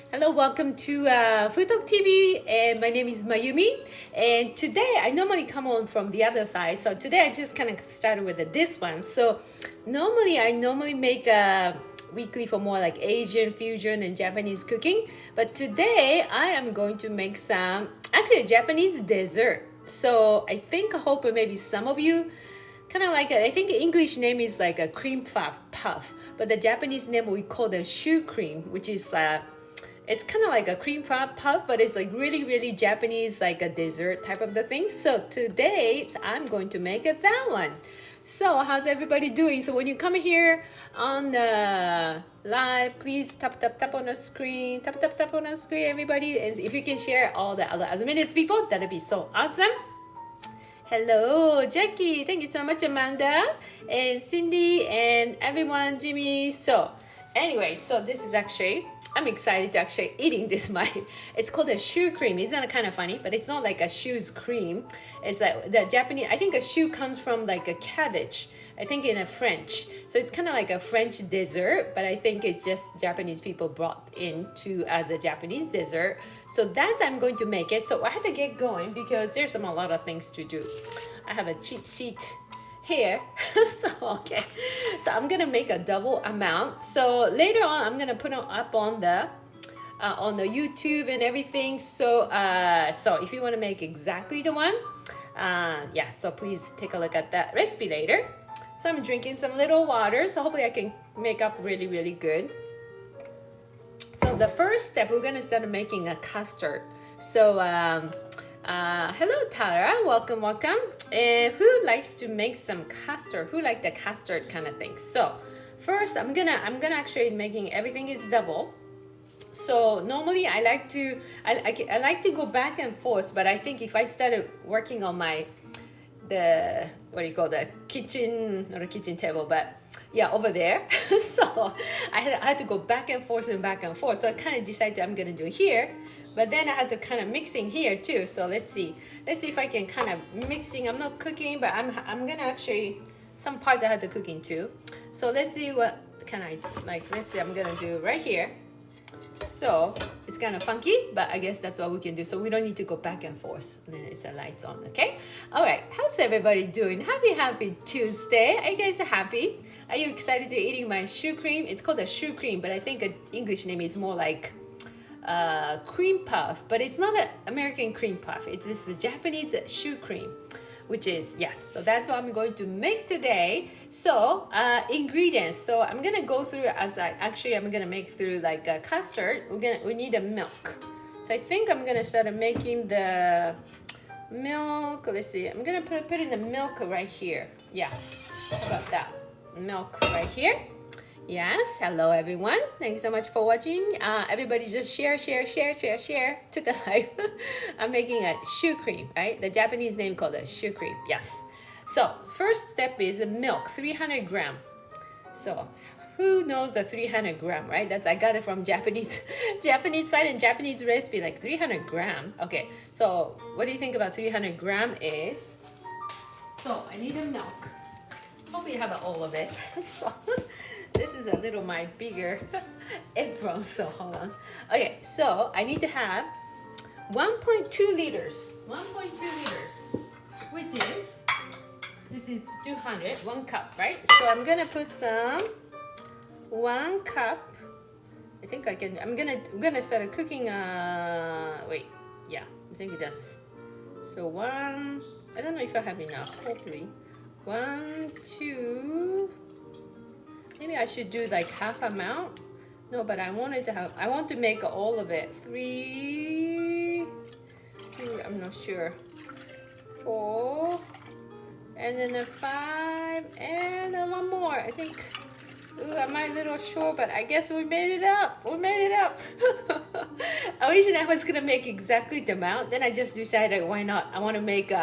Hello, welcome to FoodtokTV, and my name is Mayumi. And today, I normally come on from the other side, so today I just kind of started with this one. So normally, I make a weekly for more like Asian fusion and Japanese cooking, but today I am going to make some actually Japanese dessert. So I hope maybe some of you kind of like I think English name is like a cream puff, but the Japanese name we call the Shu Cream, which is it's kind of like a cream puff, but it's like really Japanese, like a dessert type of the thing. So today I'm going to make that one. So how's everybody doing? So when you come here on the live, please tap on the screen, tap on the screen, everybody. And if you can share all the other as many people, that'd be so awesome. Hello, Jackie. Thank you so much, Amanda and Cindy and everyone, Jimmy. So anyway, so this is actually, I'm excited to actually eating this. It's called a Shu Cream. Isn't that kind of funny? But it's not like a shoes cream. It's like the Japanese, I think a Shu comes from like a cabbage. I think in a French. So it's kind of like a French dessert, but I think it's just Japanese people brought into as a Japanese dessert. So that's I'm going to make it. So I had to get going because there's a lot of things to do. I have a cheat sheet here. So I'm gonna make a double amount. So later on I'm gonna put it up on the YouTube and everything. So if you want to make exactly the one, so please take a look at that recipe later. So I'm drinking some little water, so hopefully I can make up really good. So the first step, we're gonna start making a custard. So hello Tara, welcome. Who likes to make some custard? Who like the custard kind of thing? So first I'm gonna actually making everything is double. So normally I like to go back and forth, but I think if I started working on the kitchen, not a kitchen table, but yeah, over there. So I had to go back and forth. So I kind of decided I'm gonna do here, but then I had to kind of mixing here too. So let's see if I can kind of mixing. I'm not cooking, but I'm gonna actually, some parts I had to cooking too. So let's see what can I like. Let's see, I'm gonna do right here. So it's kind of funky, but I guess that's what we can do. So we don't need to go back and forth. Then it's a lights on, okay? All right, how's everybody doing? Happy Tuesday. Are you guys happy? Are you excited to eating my Shu Cream? It's called a Shu Cream, but I think an English name is more like cream puff, but it's not an American cream puff. It's this Japanese Shu Cream, which is, yes, so that's what I'm going to make today. So ingredients, so I'm gonna go through I'm gonna make through like a custard. We need a milk. So I think I'm gonna start making the milk. Let's see, I'm gonna put in the milk right here. Yeah, how about that? Milk right here. Yes, hello everyone. Thank you so much for watching. Everybody just share to the live. I'm making a Shu Cream, right? The Japanese name called a Shu Cream, yes. So first step is milk, 300 gram. So who knows a 300 gram, right? I got it from Japanese side and Japanese recipe, like 300 gram. Okay, so what do you think about 300 gram is? So I need a milk. Hopefully you have all of it. So this is a little my bigger apron, so hold on. Okay, so I need to have 1.2 liters, which is, this is 200, 1 cup, right? So I'm gonna put some 1 cup. I think I can, I'm gonna start cooking, wait, yeah, I think it does. So I don't know if I have enough, hopefully. 1, 2, maybe I should do like half amount. No, but I want to make all of it. 3, I'm not sure. 4, and then a 5, and then 1 more. I think, am I a little short, but I guess we made it up. Originally I was gonna make exactly the amount, then I just decided why not. I want to make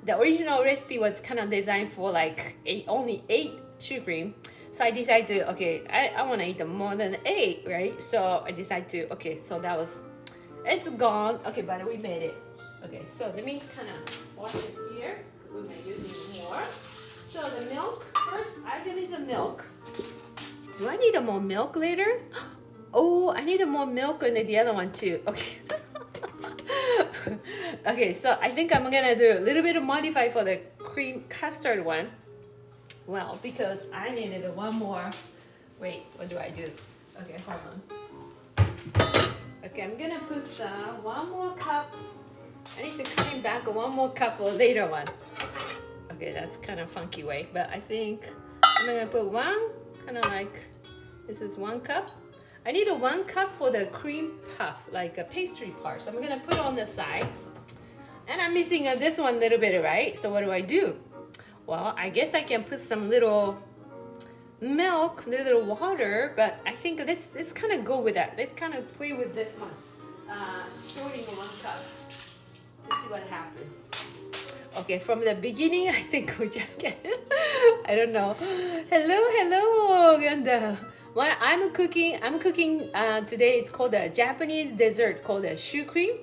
the original recipe was kind of designed for like only 8 Shu Cream. So I decided to, okay, I want to eat more than 8, right? So I decided to, okay, so it's gone. Okay, but we made it. Okay, so let me kind of wash it here. We may use more. So the milk, first item is the milk. Do I need more milk later? Oh, I need more milk on the other one too. Okay. Okay, so I think I'm gonna do a little bit of modify for the cream custard one. Well, because I needed one more. Wait, what do I do? Okay, hold on. Okay, I'm gonna put one more cup. I need to clean back one more cup for later one. Okay, that's kind of funky way, but I think I'm gonna put one, kind of like, this is 1 cup. I need a 1 cup for the cream puff, like a pastry part. So I'm gonna put it on the side. And I'm missing this one little bit, right? So what do? Well, I guess I can put some little milk, little water, but I think let's kind of go with that. Let's kind of play with this one. Shorting 1 cup to see what happens. Okay, from the beginning, I think we just get, I don't know. Hello, and what I'm cooking today. It's called a Japanese dessert called a Shu Cream.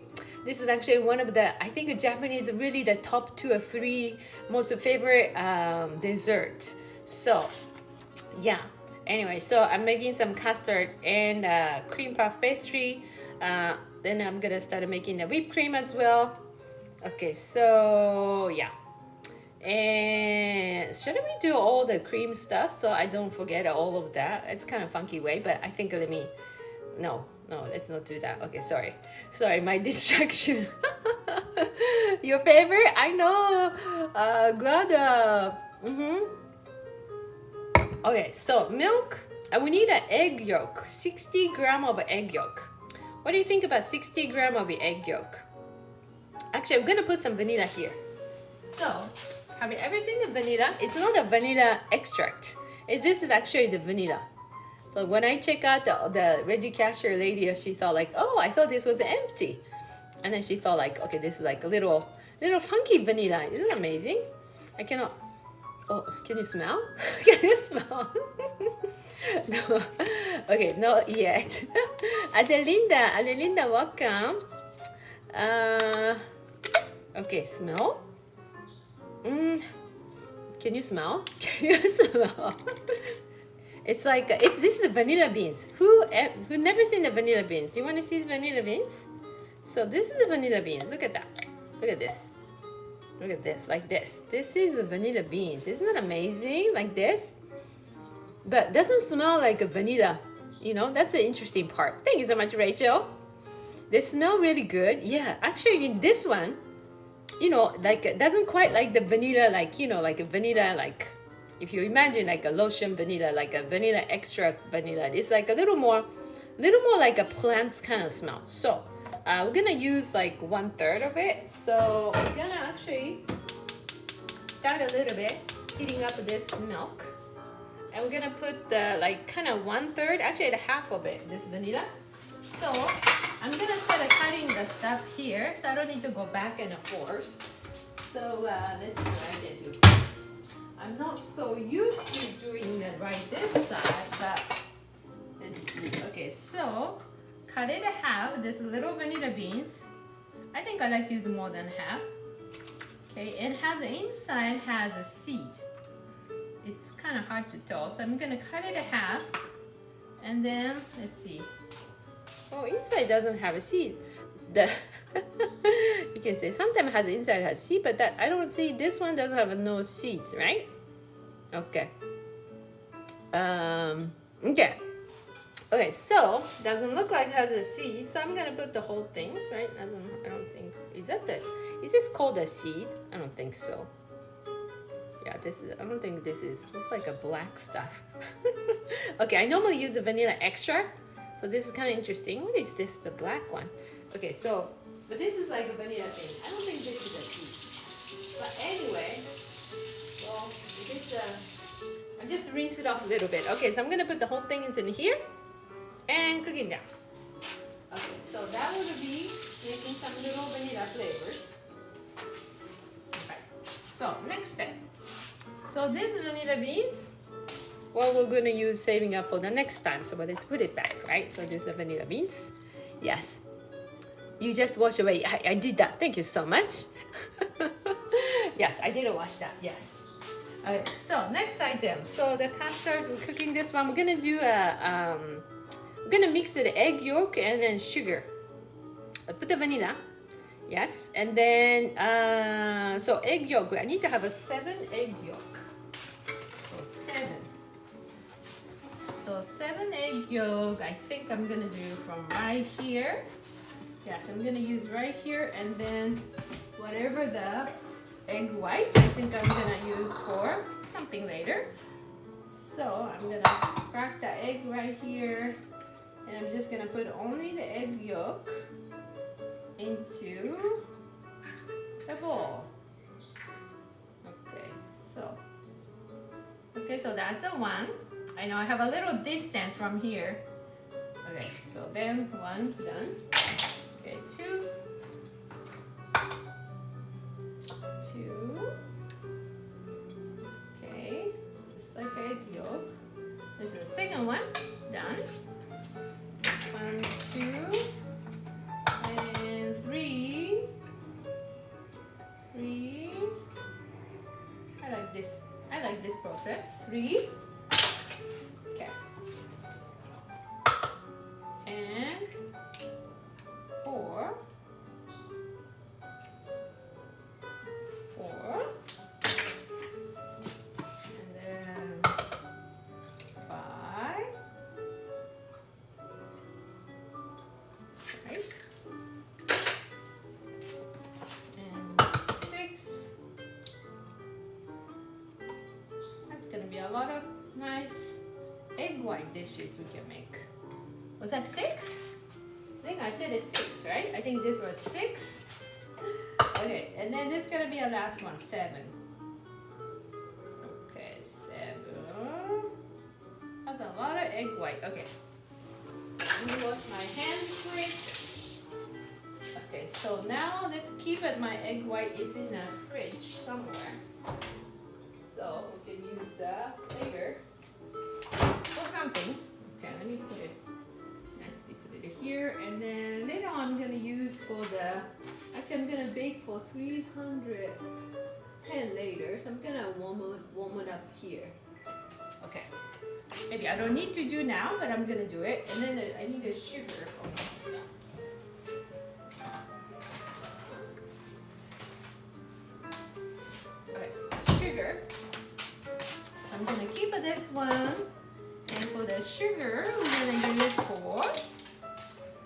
This is actually one of the, I think Japanese really the top 2 or 3 most favorite desserts. So, yeah. Anyway, so I'm making some custard and cream puff pastry. Then I'm gonna start making the whipped cream as well. Okay, so yeah. And should we do all the cream stuff so I don't forget all of that? It's kind of funky way, but I think no, let's not do that. Okay, sorry, my distraction. Your favorite? I know. Glad. Okay, so milk. We need an egg yolk. 60 grams of egg yolk. What do you think about 60 grams of egg yolk? Actually, I'm gonna put some vanilla here. So, have you ever seen the vanilla? It's not a vanilla extract. This is actually the vanilla. So when I check out the ready cashier lady, she thought like, oh, I thought this was empty. And then she thought like, okay, this is like a little funky vanilla. Isn't it amazing? I cannot, oh, can you smell? Can you smell? No. Okay, not yet. Adelinda, welcome. Okay, smell. Can you smell? Can you smell? It's like this is the vanilla beans. Who never seen the vanilla beans? Do you want to see the vanilla beans? So this is the vanilla beans. Look at that. Look at this. Look at this. Like this. This is the vanilla beans. Isn't that amazing? Like this. But doesn't smell like a vanilla. You know, that's the interesting part. Thank you so much, Rachel. They smell really good. Yeah, actually in this one, you know, like it doesn't quite like the vanilla, like, you know, like a vanilla, like if you imagine like a lotion vanilla, like a vanilla extract vanilla, it's like a little more like a plants kind of smell. So we're gonna use like 1/3 of it. So we're gonna actually start a little bit heating up this milk, and we're gonna put the like kind of 1/3, actually the half of it, this vanilla. So I'm gonna start cutting the stuff here, so I don't need to go back and forth. So let's see what I can do. I'm not so used to doing it right this side, but let's see. Okay, so cut it in half. This little vanilla beans. I think I like to use more than half. Okay, it has the inside has a seed. It's kind of hard to tell, so I'm gonna cut it in half, and then let's see. Oh, inside doesn't have a seed. You can say sometimes has inside has seed, but that I don't see. This one doesn't have no seeds, right? Okay. Okay, so doesn't look like it has a seed, so I'm gonna put the whole things, right? I don't think is this called a seed? I don't think so. Yeah, I don't think this is. It's like a black stuff. Okay, I normally use the vanilla extract. So this is kind of interesting. What is this? The black one. Okay, so, but this is like a vanilla thing. I don't think this is a seed. But anyway, well, I'm just rinse it off a little bit. Okay, so I'm gonna put the whole thing in here and cooking down. Okay, so that would be making some little vanilla flavors. Okay, so next step. So this vanilla beans, well, we're going to use saving up for the next time. So let's put it back, right? So this is the vanilla beans. Yes. You just wash away. I did that. Thank you so much. Yes, I did wash that. Yes. Okay, so next item. So the custard, we're cooking this one. We're going to do I'm gonna mix the egg yolk and then sugar. I put the vanilla. Yes, and then so egg yolk. I need to have a 7 egg yolk. So 7. So 7 egg yolk. I think I'm gonna do from right here. Yes, I'm gonna use right here, and then whatever the egg whites, I think I'm gonna use for something later. So I'm gonna crack the egg right here, and I'm just gonna put only the egg yolk into the bowl. Okay, so that's a 1. I know I have a little distance from here. Okay, so then 1 done. Okay, 2. 2. Okay, just like egg yolk. This is the second one. Done. 1, 2. And 3. 3. I like this process. 3. Okay. And 4. 4. And then 5. Right. Gonna be a lot of nice egg white dishes we can make. Was that 6? I think I said it's 6, right? I think this was 6. Okay, and then this is gonna be a last one, 7. Okay, 7. That's a lot of egg white. Okay, so let me wash my hands quick. Okay, so now let's keep it. My egg white is in the fridge somewhere. So we can use later for something. Okay, let me put it nicely. Put it here, and then later on I'm gonna use for the. Actually, I'm gonna bake for 310 later. So I'm gonna warm it up here. Okay. Maybe I don't need to do now, but I'm gonna do it. And then I need a sugar. Okay, sugar. I'm gonna keep this one, and for the sugar, we're gonna use it for.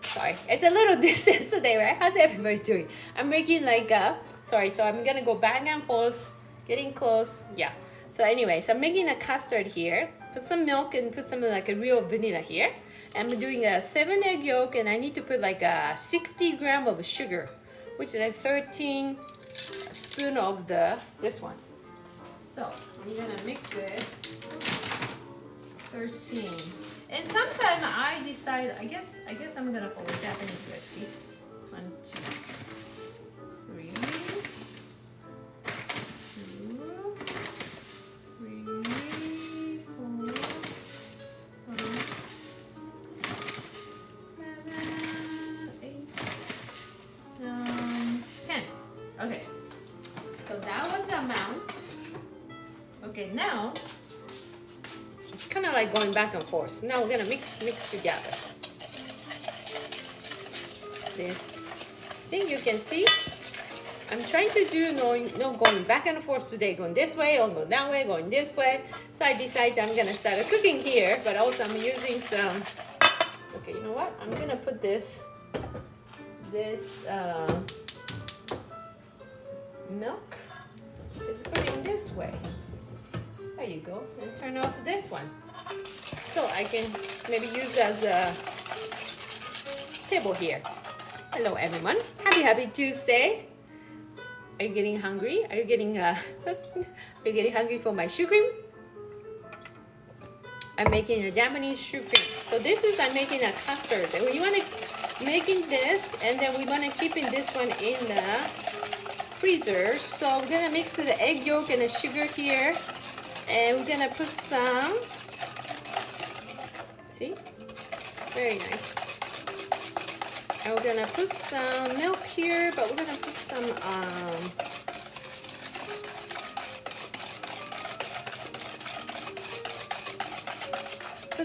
Sorry, it's a little distance today, right? How's everybody doing? I'm making like a. Sorry, so I'm gonna go back and forth, getting close. Yeah. So anyway, so I'm making a custard here. Put some milk and put some like a real vanilla here. I'm doing a 7 egg yolk, and I need to put like a 60 gram of sugar, which is like 13 spoon of this one. So I'm gonna mix this 13. And sometimes I decide, I guess I'm gonna follow Japanese recipe. 1, 2, 3, 2, 3, 4, 5, 6, 7, 8, 9, 10. Okay. So that was the amount. Okay, now it's kind of like going back and forth. Now we're gonna mix together. This thing you can see. I'm trying to do no going back and forth today, going this way or go that way, going this way. So I decided I'm gonna start cooking here, but also I'm using some. Okay, you know what? I'm gonna put this milk. Let's put it in this way. There you go, and turn off this one. So I can maybe use as a table here. Hello everyone, happy Tuesday. Are you getting hungry? Are you getting are you getting hungry for my Shu Cream? I'm making a Japanese Shu Cream. So this is, I'm making a custard. We want to making this, and then we want to keeping this one in the freezer. So we're gonna mix the egg yolk and the sugar here. And we're gonna put some, see, very nice. And we're gonna put some milk here, but we're gonna put some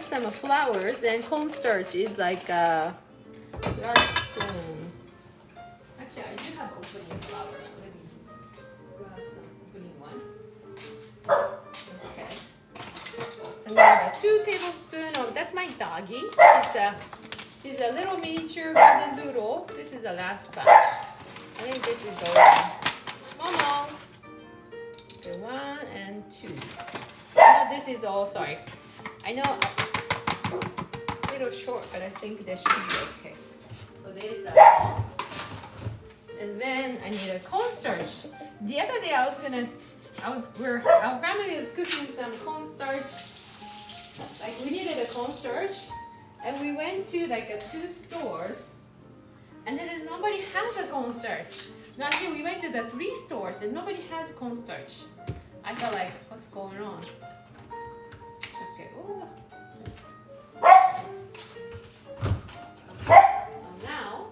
some flours, and cornstarch is like a large spoon. Actually, I do have opening flour. So let me grab some opening one. Okay. And then I have 2 tablespoons of, that's my doggy. She's a little miniature golden doodle. This is the last batch. I think this is all. Momo. Okay, 1 and 2. No, this is all, sorry. I know a little short, but I think that should be okay. So there's a, and then I need a cornstarch. The other day our family was cooking some cornstarch. Like we needed a cornstarch, and we went to like 2 stores, and then nobody has a cornstarch. No, actually we went to the 3 stores, and nobody has cornstarch. I felt like, what's going on? Okay, oh. So now,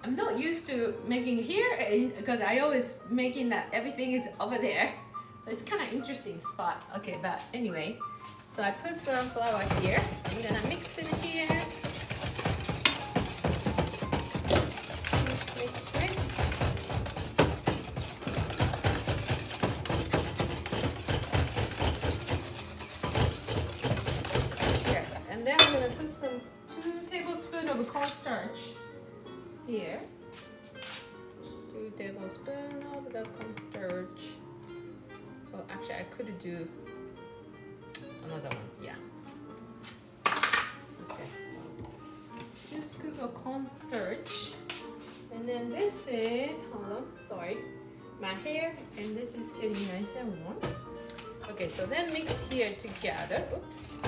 I'm not used to making here because I always making that everything is over there. So it's kind of interesting spot. Okay, but anyway, so I put some flour here. So I'm gonna mix it here. Some 2 tablespoons of cornstarch here. 2 tablespoons of the cornstarch. Oh, actually, I could do another one. Yeah. Okay, so 2 scoops of cornstarch, and then this is, hold on, sorry, my hair, and this is getting nice and warm. Okay, so then mix here together. Oops.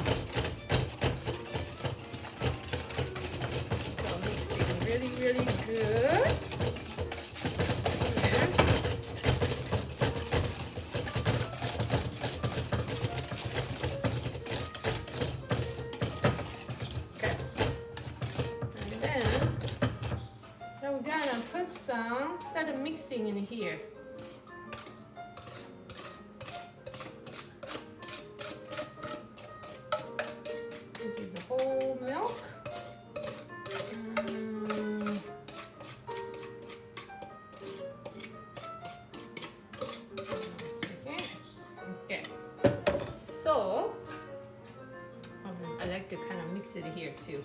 Really good. Okay. And then we're gonna put start mixing in here. This is the whole milk. So, I like to kind of mix it here too.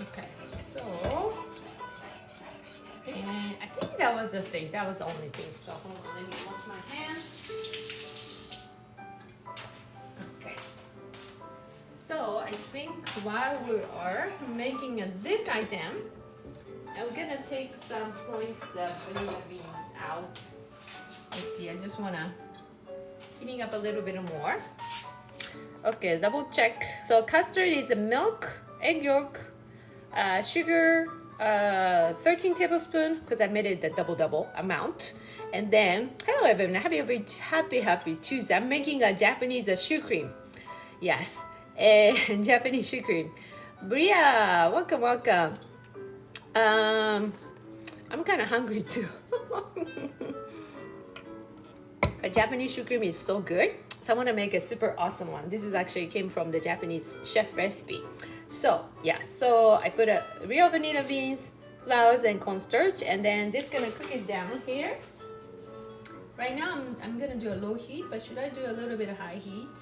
Okay, so, and I think that was the thing. That was the only thing. So hold on, let me wash my hands. Okay. So I think while we are making this item, I'm gonna take some points of vanilla beans out. Let's see. I just wanna heating up a little bit more. Okay, double check. So custard is a milk, egg yolk, sugar, 13 tablespoons because I made it the double amount. And then, hello everyone, happy Tuesday. I'm making a Japanese Shu Cream. Yes, and Japanese Shu Cream. Bria, welcome. I'm kind of hungry too. A Japanese Shu Cream is so good. So I want to make a super awesome one. This is actually came from the Japanese chef recipe. So yeah, so I put a real vanilla beans, flours, and cornstarch, and then this gonna cook it down here. Right now I'm gonna do a low heat, but should I do a little bit of high heat?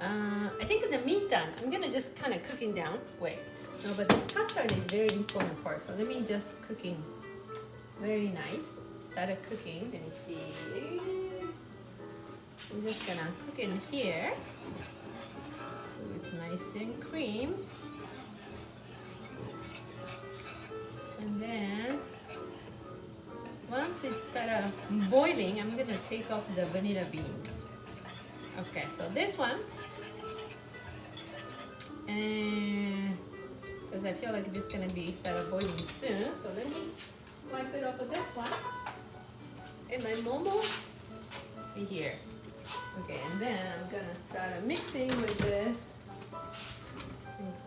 I think in the meantime I'm gonna just kind of cooking down. Wait, no, but this custard is very important part. So let me just cooking very nice. Started cooking. Let me see. I'm just gonna cook in here. So it's nice and cream. And then once it starts boiling, I'm gonna take off the vanilla beans. Okay, so this one, and because I feel like this is gonna be start boiling soon, so let me wipe it off of this one. And my momo, see here. Okay, and then I'm gonna start mixing with this.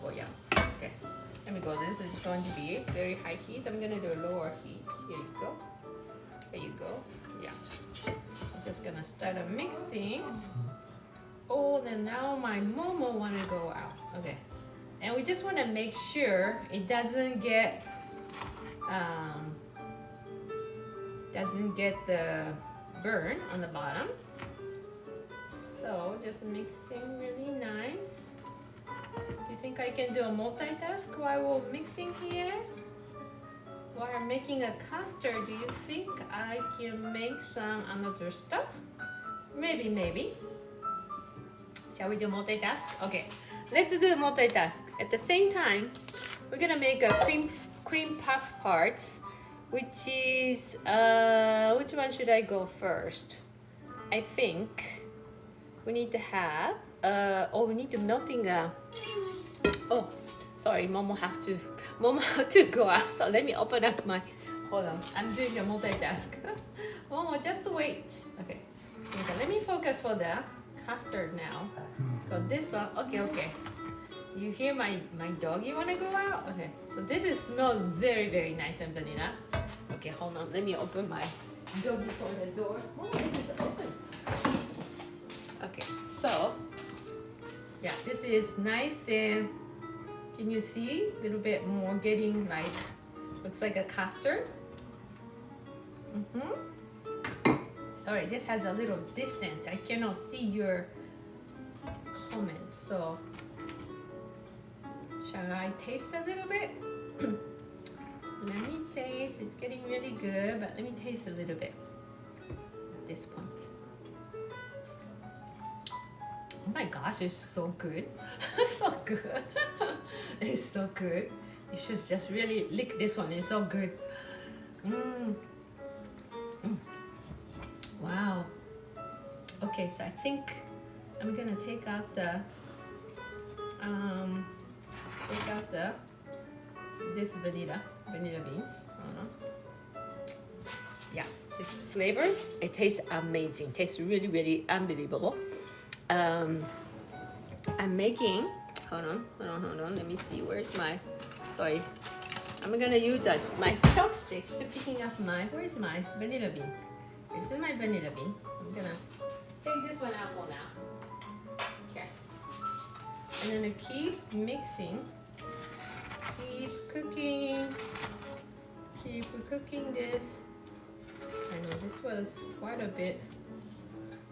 Oh yeah, okay. Let me go. This is going to be very high heat. So I'm gonna do a lower heat. Here you go. There you go. Yeah. I'm just gonna start mixing. Oh, then now my momo wanna go out. Okay. And we just wanna make sure it doesn't get the burn on the bottom. So just mixing really nice. Do you think I can do a multitask while we're mixing here? While I'm making a custard, do you think I can make some another stuff? Maybe, maybe. Shall we do multitask? Okay, let's do multitask. At the same time, we're gonna make a cream puff parts, which is, which one should I go first? I think we need to have, we need to melting oh, sorry, Momo have to go out. So let me open up my, hold on, I'm doing a multitask. Momo, just wait. Okay, let me focus for the custard now. So this one, okay. You hear my doggy wanna go out? Okay, so this is smells very, very nice and vanilla. Okay, hold on, let me open my doggy for the door. Oh, this is open. Okay, so yeah, this is nice and can you see a little bit more getting like, looks like a custard. Sorry, this has a little distance. I cannot see your comments, so shall I taste a little bit? Let me taste. It's getting really good, but let me taste a little bit at this point. Oh my gosh, it's so good. So good. It's so good. You should just really lick this one. It's so good. Wow. Okay, so I think I'm gonna take out the this vanilla beans. Yeah, this flavors. It tastes amazing. Tastes really, really unbelievable. I'm making. Hold on. Let me see. Where's my? Sorry, I'm gonna use my chopsticks to picking up my. Where's my vanilla bean? This is my vanilla beans. I'm gonna take this one out for now. Okay. And then I keep mixing. Keep cooking this. I know this was quite a bit.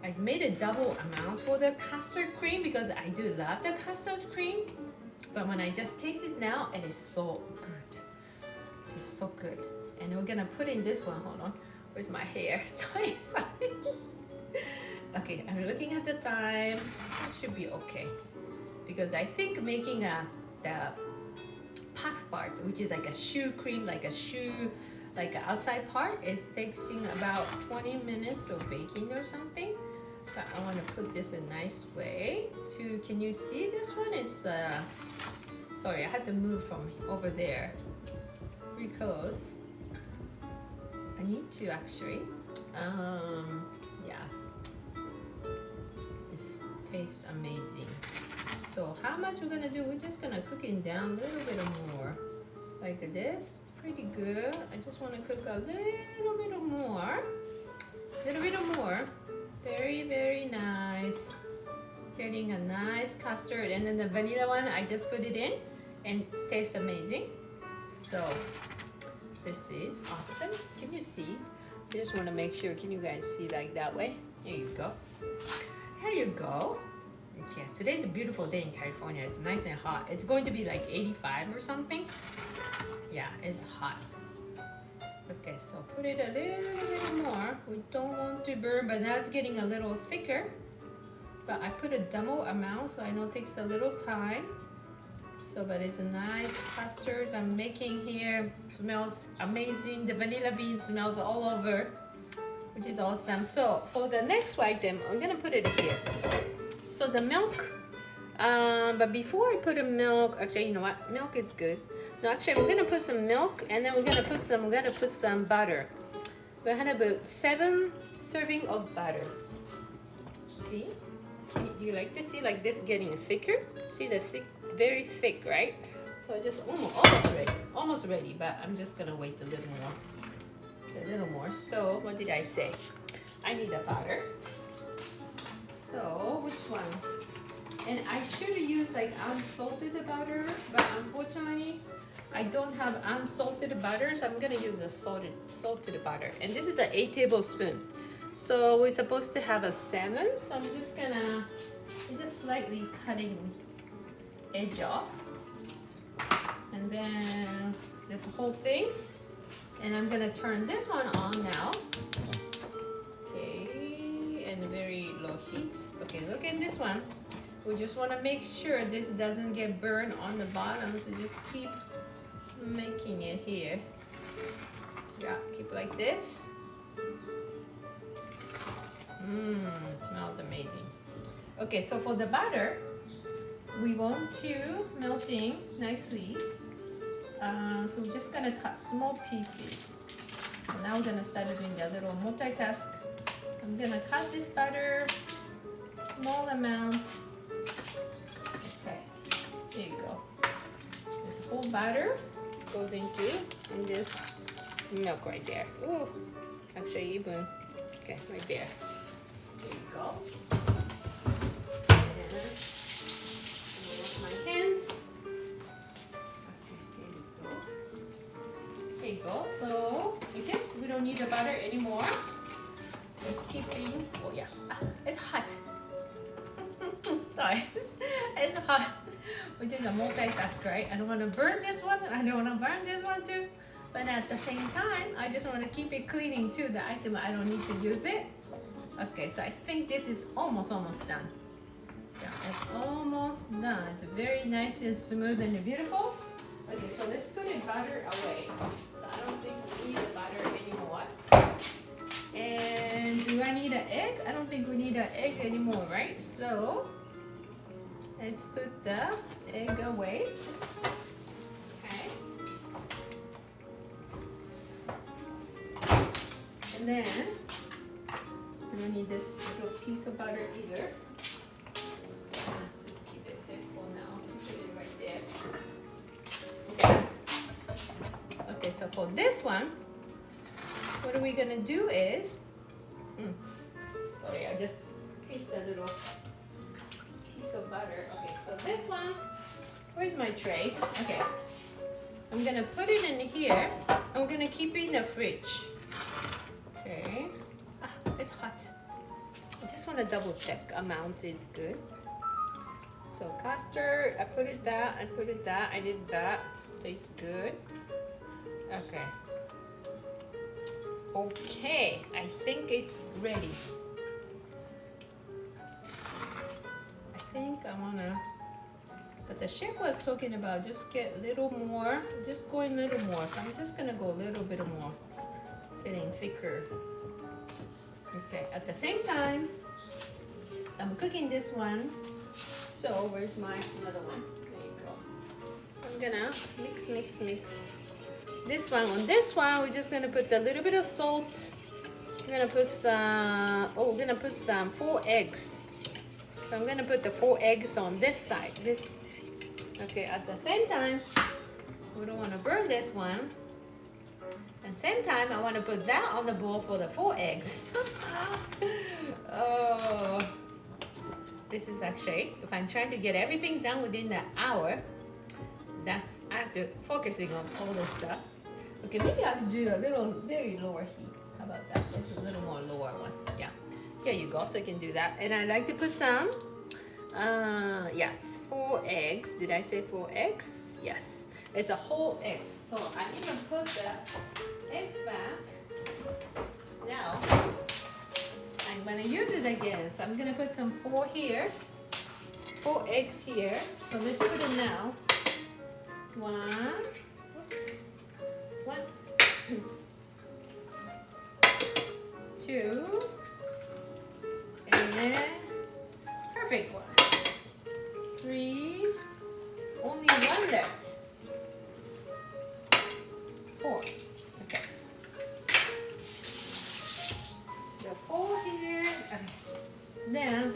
I made a double amount for the custard cream because I do love the custard cream. But when I just taste it now, it is so good. It's so good. And we're gonna put in this one. Hold on. Where's my hair? Sorry. Okay, I'm looking at the time. It should be okay. Because I think making the puff part, which is like a shoe cream, like an outside part, is taking about 20 minutes of baking or something. But I want to put this in a nice way. Can you see this one? Is sorry, I had to move from over there because I need to actually. Yes, this tastes amazing. So how much we're gonna do? We're just gonna cook it down a little bit more, like this. Pretty good. I just want to cook a little bit more. Very, very nice. Getting a nice custard, and then the vanilla one, I just put it in, and tastes amazing. So this is awesome. Can you see? I just want to make sure. Can you guys see like that way? Here you go. Here you go. Okay, today's a beautiful day in California. It's nice and hot. It's going to be like 85 or something. Yeah, it's hot. Okay, so put it a little bit more. We don't want to burn, but now it's getting a little thicker. But I put a double amount, so I know it takes a little time. So, but it's a nice custard I'm making here. Smells amazing. The vanilla bean smells all over, which is awesome. So for the next item, I'm gonna put it here. So the milk, but before I put a milk, actually, you know what? Milk is good. No, actually, we're gonna put some milk, and then we're gonna put some butter. We're gonna put 7 servings of butter. See? Do you like to see like this getting thicker? See the very thick, right? So I just almost ready, but I'm just gonna wait a little more. So what did I say? I need a butter. So which one? And I should use like unsalted butter, but unfortunately I don't have unsalted butter, so I'm gonna use a salted butter. And this is the 8 tablespoons. So we're supposed to have a 7, so I'm just slightly cutting edge off, and then this whole things, and I'm gonna turn this one on now. Okay, and very low heat. Okay, look at this one. We just want to make sure this doesn't get burned on the bottom, so just keep making it here. Yeah, keep like this. It smells amazing. Okay, so for the butter, we want to melting nicely. So we're just gonna cut small pieces. So now we're gonna start doing the little multitask. I'm gonna cut this butter, small amount. Okay, there you go. This whole butter goes in this milk right there. Ooh, actually even, okay, right there. There you go. And wash my hands. Okay, there you go. So I guess we don't need the butter anymore. It's keeping, oh yeah, it's hot. Sorry, it's hot. We're doing a multitask, right? I don't want to burn this one. I don't want to burn this one too. But at the same time, I just want to keep it cleaning too. The item, I don't need to use it. Okay, so I think this is almost done. Yeah, it's almost done. It's very nice and smooth and beautiful. Okay, so let's put the butter away. So I don't think we need the butter anymore. And do I need an egg? I don't think we need an egg anymore, right? So let's put the egg away. Okay. And then I don't need this little piece of butter either. Just keep it this one now. Put it right there. Okay. Okay, so for this one, what are we gonna do is, sorry, I just pieced a little piece of butter. Okay, so this one, where's my tray? Okay, I'm gonna put it in here. I'm gonna keep it in the fridge. Okay, it's hot. I just want to double check amount is good. So custard, I put it that, I did that. Tastes good. Okay. Okay, I think it's ready. I think I wanna, but the chef was talking about just get a little more, just going a little more. So I'm just gonna go a little bit more, getting thicker. Okay, at the same time, I'm cooking this one. So where's my another one? There you go. I'm gonna mix. This one, on this one, we're just gonna put a little bit of salt. We're gonna put some, we're gonna put some 4 eggs. So I'm gonna put the 4 eggs on this side. This, okay, at the same time, we don't wanna burn this one. And same time, I wanna put that on the bowl for the 4 eggs. Oh, this is actually, if I'm trying to get everything done within the hour, that's, I have to focusing on all this stuff. Okay, maybe I can do a little, very lower heat. How about that? That's a little more lower one. Yeah, here you go. So I can do that. And I like to put some, yes, 4 eggs. Did I say 4 eggs? Yes, it's a whole egg. So I even put the eggs back. Now, I'm gonna use it again. So I'm gonna put some 4 here, 4 eggs here. So let's put it now. One. Oops. One. Two. And perfect. 1, 3. Only 1 left. 4. Okay. The 4 here. Okay. Then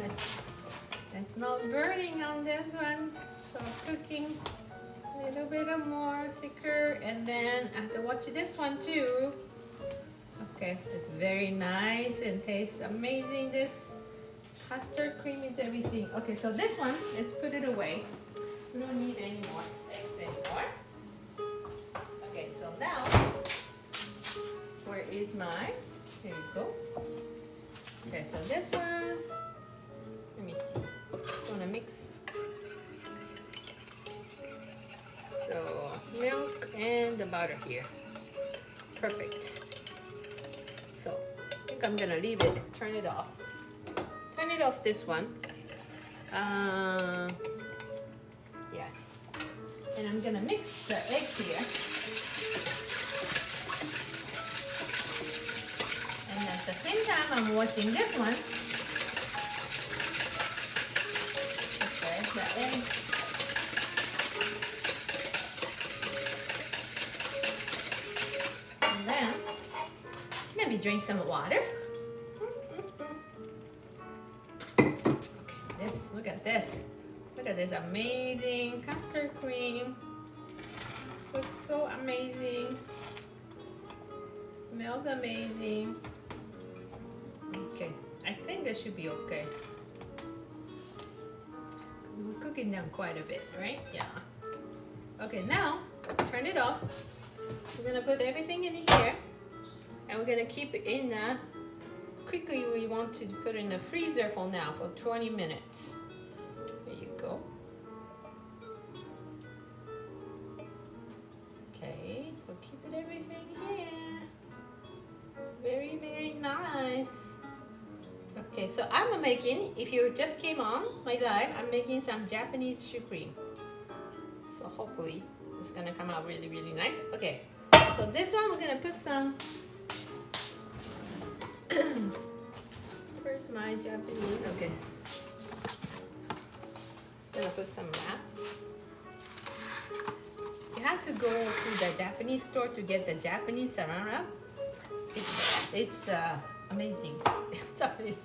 that's not burning on this one. So cooking a little bit more thicker, and then I have to watch this one too. Okay, it's very nice and tastes amazing. This custard cream is everything. Okay, so this one, let's put it away. We don't need any more eggs anymore. Okay, so now, where is my, here you go. Okay, so this one, let me see. Just wanna mix. So milk and the butter here. Perfect. So I think I'm gonna leave it, turn it off. Turn it off this one. Yes. And I'm gonna mix the egg here. And at the same time I'm watching this one. Okay, the egg. And then maybe drink some water. Look at this. Look at this amazing custard cream. Looks so amazing. Smells amazing. Okay, I think that should be okay. Because we're cooking them quite a bit, right? Yeah. Okay, now turn it off. We're gonna put everything in here, and we're gonna keep it in the. Quickly, we want to put in the freezer for now for 20 minutes. There you go. Okay, so keep it everything here. Very, very nice. Okay, so I'm making, if you just came on my live, I'm making some Japanese Shu Cream. So hopefully it's gonna come out really, really nice. Okay, so this one we're gonna put some. Where's my Japanese? Okay. Gonna put some of that. You have to go to the Japanese store to get the Japanese saran wrap. It's amazing. It's amazing.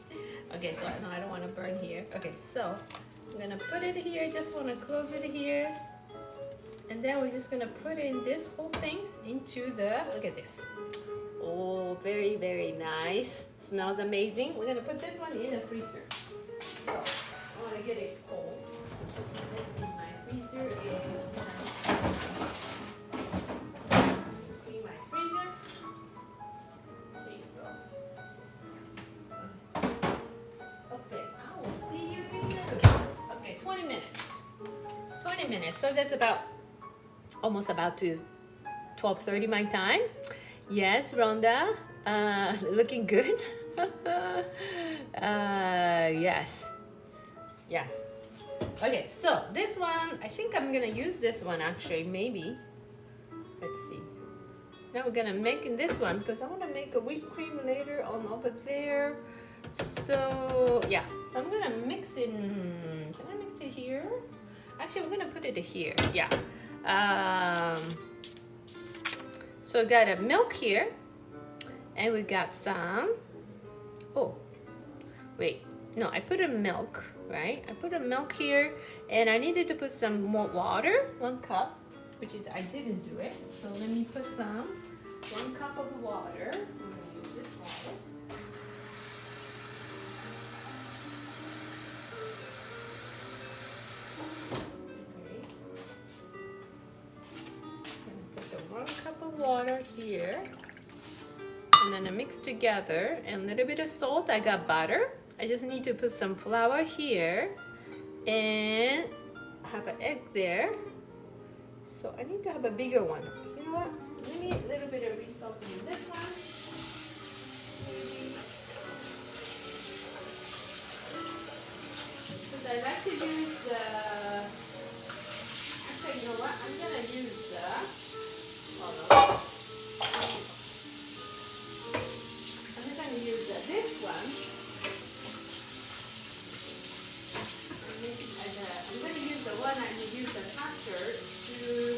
Okay, so I don't want to burn here. Okay, so I'm gonna put it here. Just want to close it here, and then we're just gonna put in this whole things into the. Look at this. Oh, very, very nice. Smells amazing. We're gonna put this one in the freezer. So I want to get it cold. Let's see, my freezer is. See my freezer. There you go. Okay, I will see you in a minute. Okay, 20 minutes. 20 minutes. So that's about almost about to 12:30 my time. Yes, Rhonda, looking good. Yes, yes. Okay, so this one, I think I'm gonna use this one actually, maybe. Let's see. Now we're gonna make in this one because I want to make a whipped cream later on over there. So yeah, so I'm gonna mix it. Can I mix it here? Actually, we're gonna put it here. Yeah. So we got a milk here, and we got some. Oh, wait, no, I put a milk, right? I put a milk here, and I needed to put some more water, 1 cup, which is I didn't do it. So let me put some 1 cup of water. I'm gonna use this water. Water here, and then I mix together, and a little bit of salt. I got butter. I just need to put some flour here, and I have an egg there, so I need to have a bigger one. You know what, let me a little bit of salt in this one maybe, because I like to use the, actually you know what? I'm gonna use the, hold on. I'm gonna use this one. I'm gonna use the one I use the custard to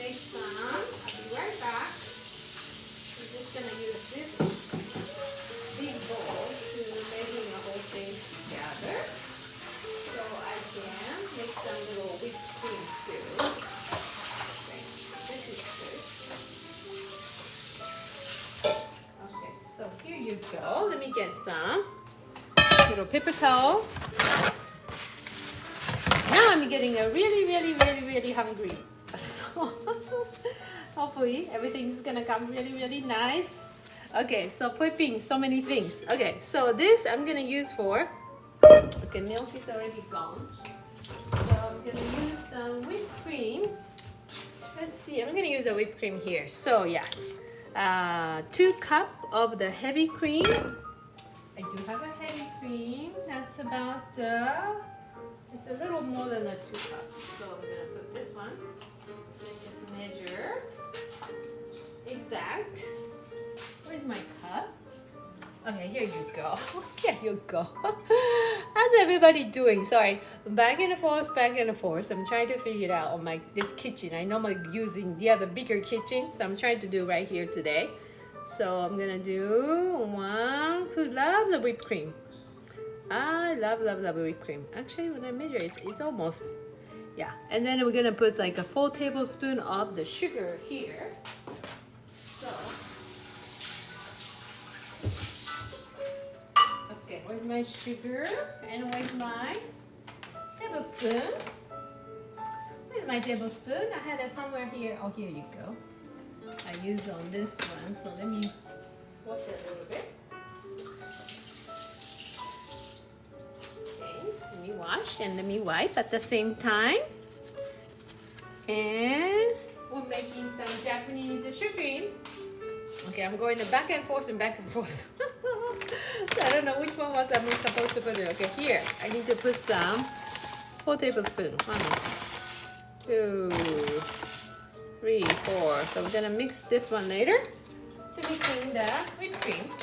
make some. I'll be right back. I'm just gonna use this big bowl to making the whole thing together, so I can make some little whipped cream too. Okay, this is good. Okay, so here you go. Let me get some little paper towel. Now I'm getting a really hungry. So hopefully everything's gonna come really nice. Okay, so whipping, so many things. Okay, so this I'm gonna use for, okay, milk is already gone. So I'm gonna use some whipped cream. Let's see, I'm gonna use a whipped cream here. So yes, 2 cups of the heavy cream. I do have a heavy cream. That's about, it's a little more than 2 cups. So I'm gonna put this one. Just measure exact. Where's my cup? Okay, here you go. Here you go. How's everybody doing? Sorry, back and forth. I'm trying to figure it out on this kitchen. I normally using the other bigger kitchen, so I'm trying to do right here today. So I'm gonna do 1 Food Loves the whipped cream. I love whipped cream. Actually, when I measure it, it's almost, yeah. And then we're gonna put like a 4 tablespoons of the sugar here. So, okay, where's my sugar? And where's my tablespoon? Where's my tablespoon? I had it somewhere here. Oh, here you go. I use on this one. So let me wash it a little bit. Let me wash and let me wipe at the same time. And we're making some Japanese Shu Cream. Okay, I'm going back and forth. So I don't know which one was I'm supposed to put it. Okay, here I need to put some 4 tablespoons. 1, 2, 3, 4. So we're gonna mix this one later to mix in the whipped cream.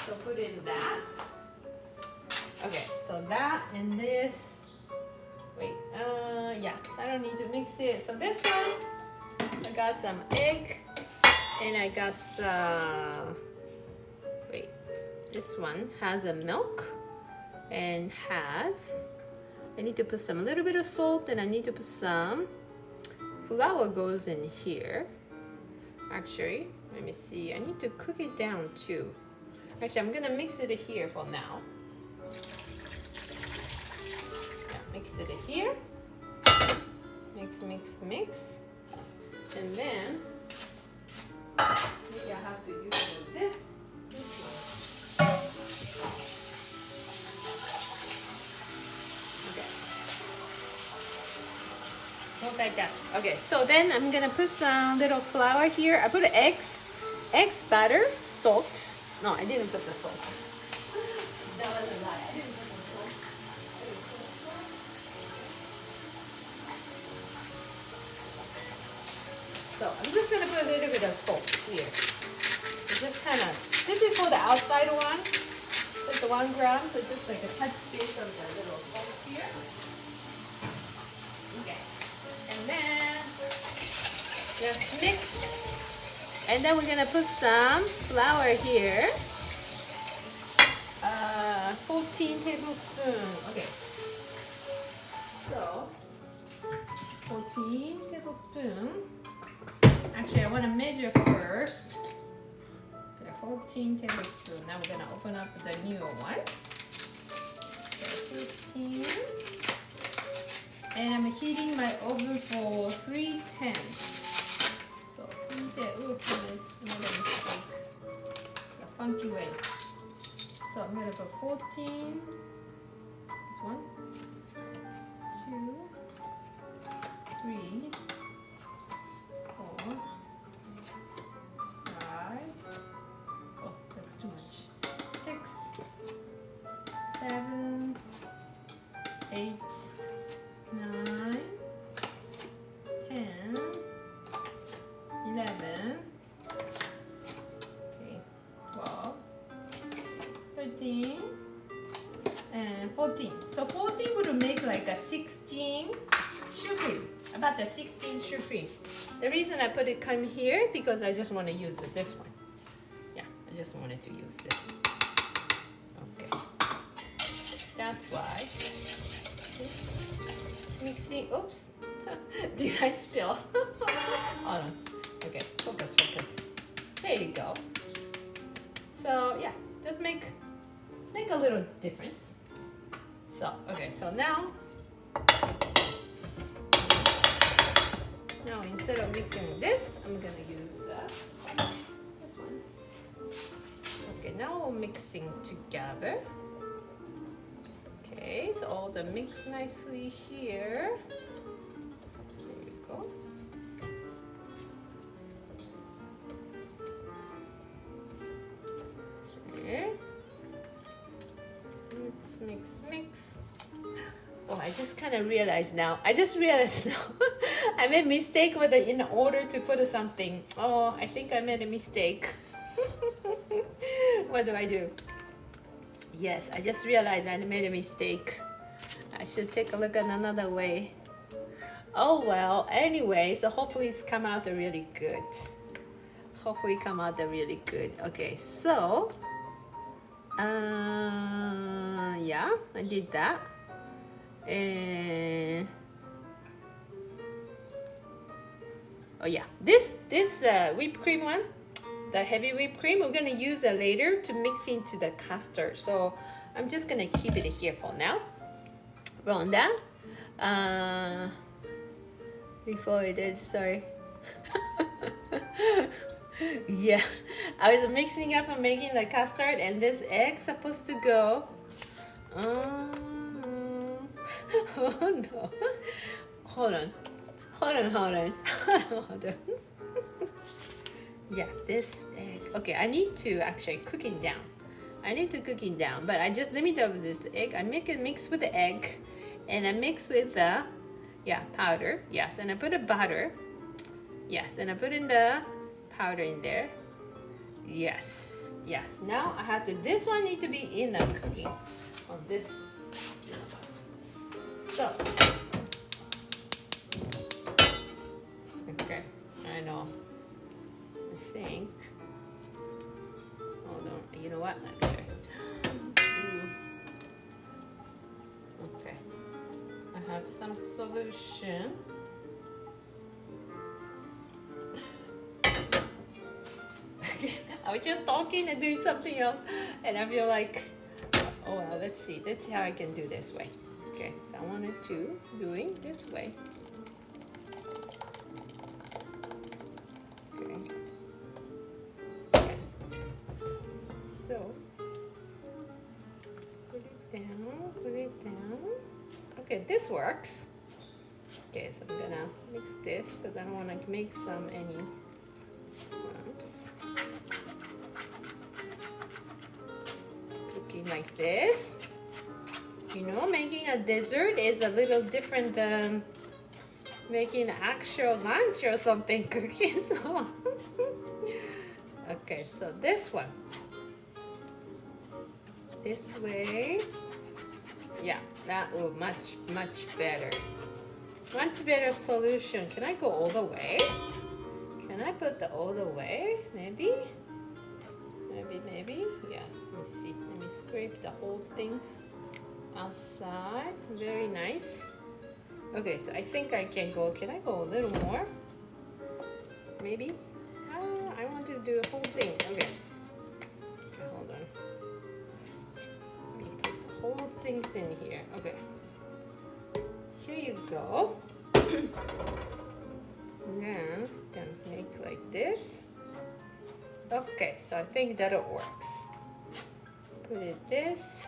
So put in that. Okay, so that and this. Wait, yeah, I don't need to mix it. So this one, I got some egg, and I got some. Wait, this one has a milk, and has. I need to put some little bit of salt, and I need to put some flour goes in here. Actually, let me see. I need to cook it down too. Actually, I'm gonna mix it here for now. Mix it here. Mix. And then maybe I have to use this one. Okay. Not like that. Okay, so then I'm gonna put some little flour here. I put eggs, butter, salt. No, I didn't put the salt. That was a lie. I didn't put the salt. So I'm just gonna put a little bit of salt here. Just kind of, this is for the outside one. It's the 1 gram, so just like a touch bit of the little salt here. Okay, and then just mix. And then we're gonna put some flour here. 14 tablespoons. Okay. So 14 tablespoons. Actually, I want to measure first. Okay, 14 tablespoons. Now we're gonna open up the newer one. Okay, 15. And I'm heating my oven for 310. So 310. Oops, another mistake. It's a funky way. So I'm gonna put 14. This 1, 2, 3, 4, 5. Oh, that's too much. 6, 7, 8, 9, 14. So 14 would make like a 16 Shu Cream. About the 16 Shu Cream. The reason I put it come here because I just want to use this one. Yeah, I just wanted to use this. Okay. That's why. Mixing. Oops. Did I spill? Hold on. Okay, focus. There you go. So yeah, just make a little difference. So okay, so now instead of mixing this, I'm gonna use this one. Okay, now we're mixing together. Okay, so all the mix nicely here. There you go. Okay. Mix. Oh, I just kind of realized now. I made a mistake with it in order to put something. Oh, I think I made a mistake. What do I do? Yes, I just realized I made a mistake. I should take a look at another way. Oh well, anyway, so hopefully it's come out really good. Okay, so yeah, I did that. And oh yeah, this whipped cream one, the heavy whipped cream, we're gonna use it later to mix into the custard. So I'm just gonna keep it here for now. Rhonda, before it is, sorry. Yeah, I was mixing up and making the custard, and this egg supposed to go. Oh no! Hold on. Yeah, this egg. Okay, I need to actually cook it down. But I just let me double this egg. I make it mix with the egg, and I mix with the powder. Yes, and I put a butter. Yes, and I put in the powder in there. Yes. Now I have to. This one need to be in the cooking on this one. So okay, I know. I think. Hold on. You know what? Actually. Okay. I have some solution. I was just talking and doing something else, and I feel like, oh well, let's see how I can do this way. Okay, so I wanted to doing this way. Okay. So put it down. Okay, this works. Okay, so I'm gonna mix this because I don't want to make any lumps. Cooking like this. You know, making a dessert is a little different than making actual lunch or something. Cooking. So okay, so this one. This way. Yeah, that will much better. Much better solution. Can I go all the way? Can I put the all the way? Maybe. Yeah. Let me see. Let me scrape the whole things outside. Very nice. Okay, so I think I can go. Can I go a little more? Maybe. I want to do the whole thing. Okay. Hold on. Let me put the whole things in here. Okay. Here you go. Now, can make like this. Okay, so I think that it works. Put it this.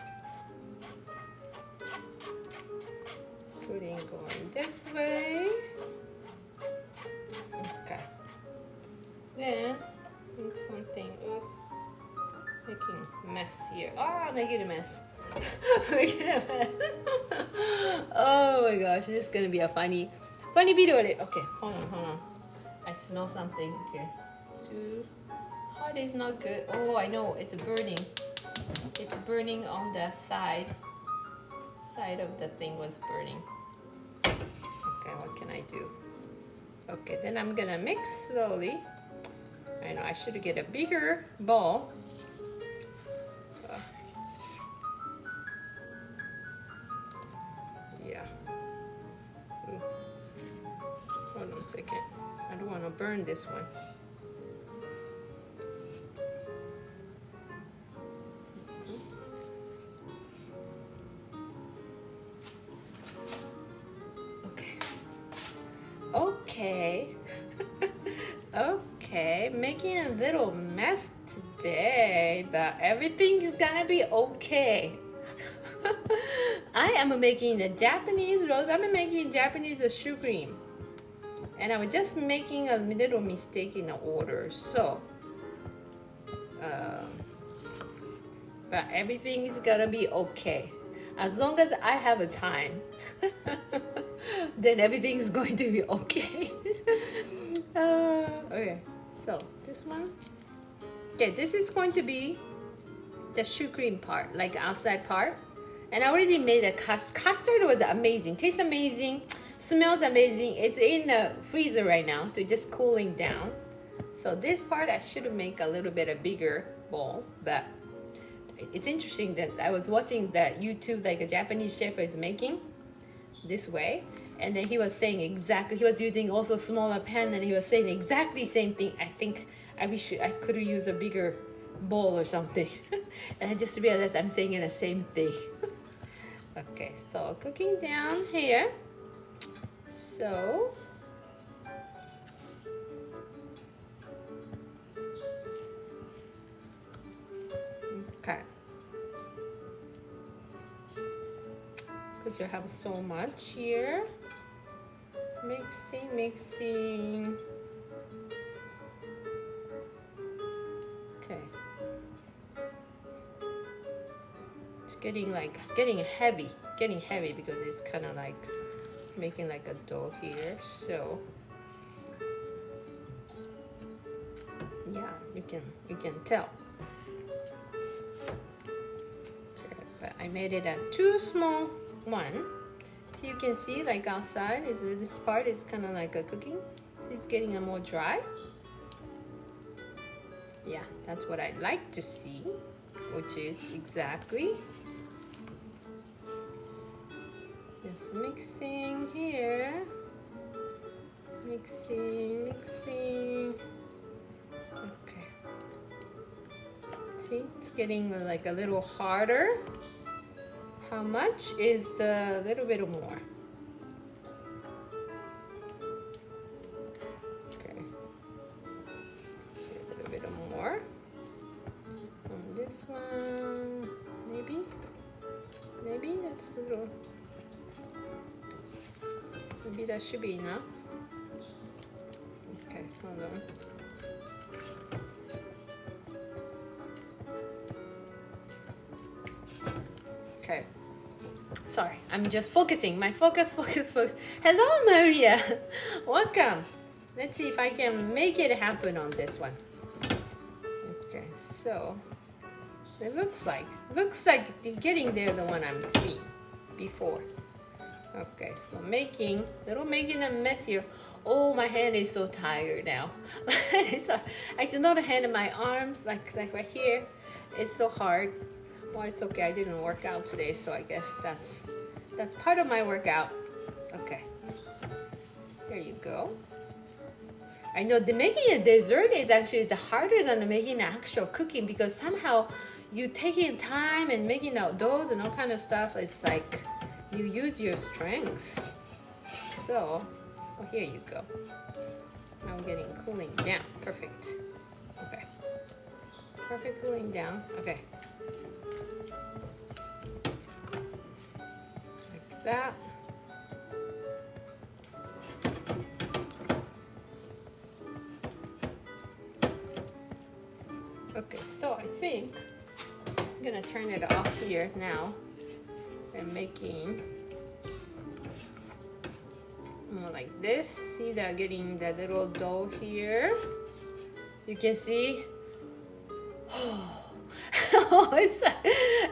Putting going this way. Okay. Then make something. Oops. Making a mess here. Oh, making a mess. Making a mess. Oh my gosh, this is gonna be a funny video. Okay, hold on. I smell something. Okay. Too hot is not good. Oh, I know, it's burning. It's burning on the side. side of the thing was burning. Okay, what can I do? Okay, then I'm gonna mix slowly. I know I should get a bigger bowl. Yeah. Ooh. Hold on a second. I don't want to burn this one. Okay. Okay, making a little mess today, but everything is gonna be okay. I am making the Japanese rolls. I'm making Japanese Shu Cream. And I was just making a little mistake in the order. So, but everything is gonna be okay. As long as I have a time, then everything's going to be okay. Okay, so this one. Okay, this is going to be the Shu Cream part, like outside part. And I already made a custard. Was amazing, tastes amazing, smells amazing. It's in the freezer right now to just cooling down. So this part I should make a little bit a bigger bowl, but it's interesting that I was watching that YouTube, like a Japanese chef is making this way, and then he was saying exactly, he was using also smaller pan, and he was saying exactly same thing. I think I wish I could use a bigger bowl or something. And I just realized I'm saying the same thing. Okay, so cooking down here. So okay, because you have so much here. Mixing. Okay, it's getting heavy because it's kind of like making like a dough here. So yeah, you can tell. Okay, but I made it a too small one. So you can see like outside is this part is kind of like a cooking. So it's getting a more dry. Yeah, that's what I like to see, which is exactly. Just mixing here. Mixing. Okay. See, it's getting like a little harder. How much is the little bit more? Okay. A little bit more. On this one, maybe that's a little. Maybe that should be enough. Okay, hold on. Okay. Sorry, I'm just focusing. My focus. Hello, Maria. Welcome. Let's see if I can make it happen on this one. Okay, so it looks like getting there the one I'm seeing before. Okay, so making a mess here. Oh, my hand is so tired now. I do not hand in my arms like right here. It's so hard. Well, it's okay. I didn't work out today, so I guess that's part of my workout. Okay, there you go. I know making a dessert is actually harder than making actual cooking, because somehow you taking time and making out doughs and all kind of stuff. It's like you use your strengths. So, oh, here you go. Now we're getting cooling down. Perfect. Okay. Perfect cooling down. Okay. Like that. Okay, so I think I'm gonna turn it off here now. I'm making more like this. See that getting that little dough here? You can see. Oh,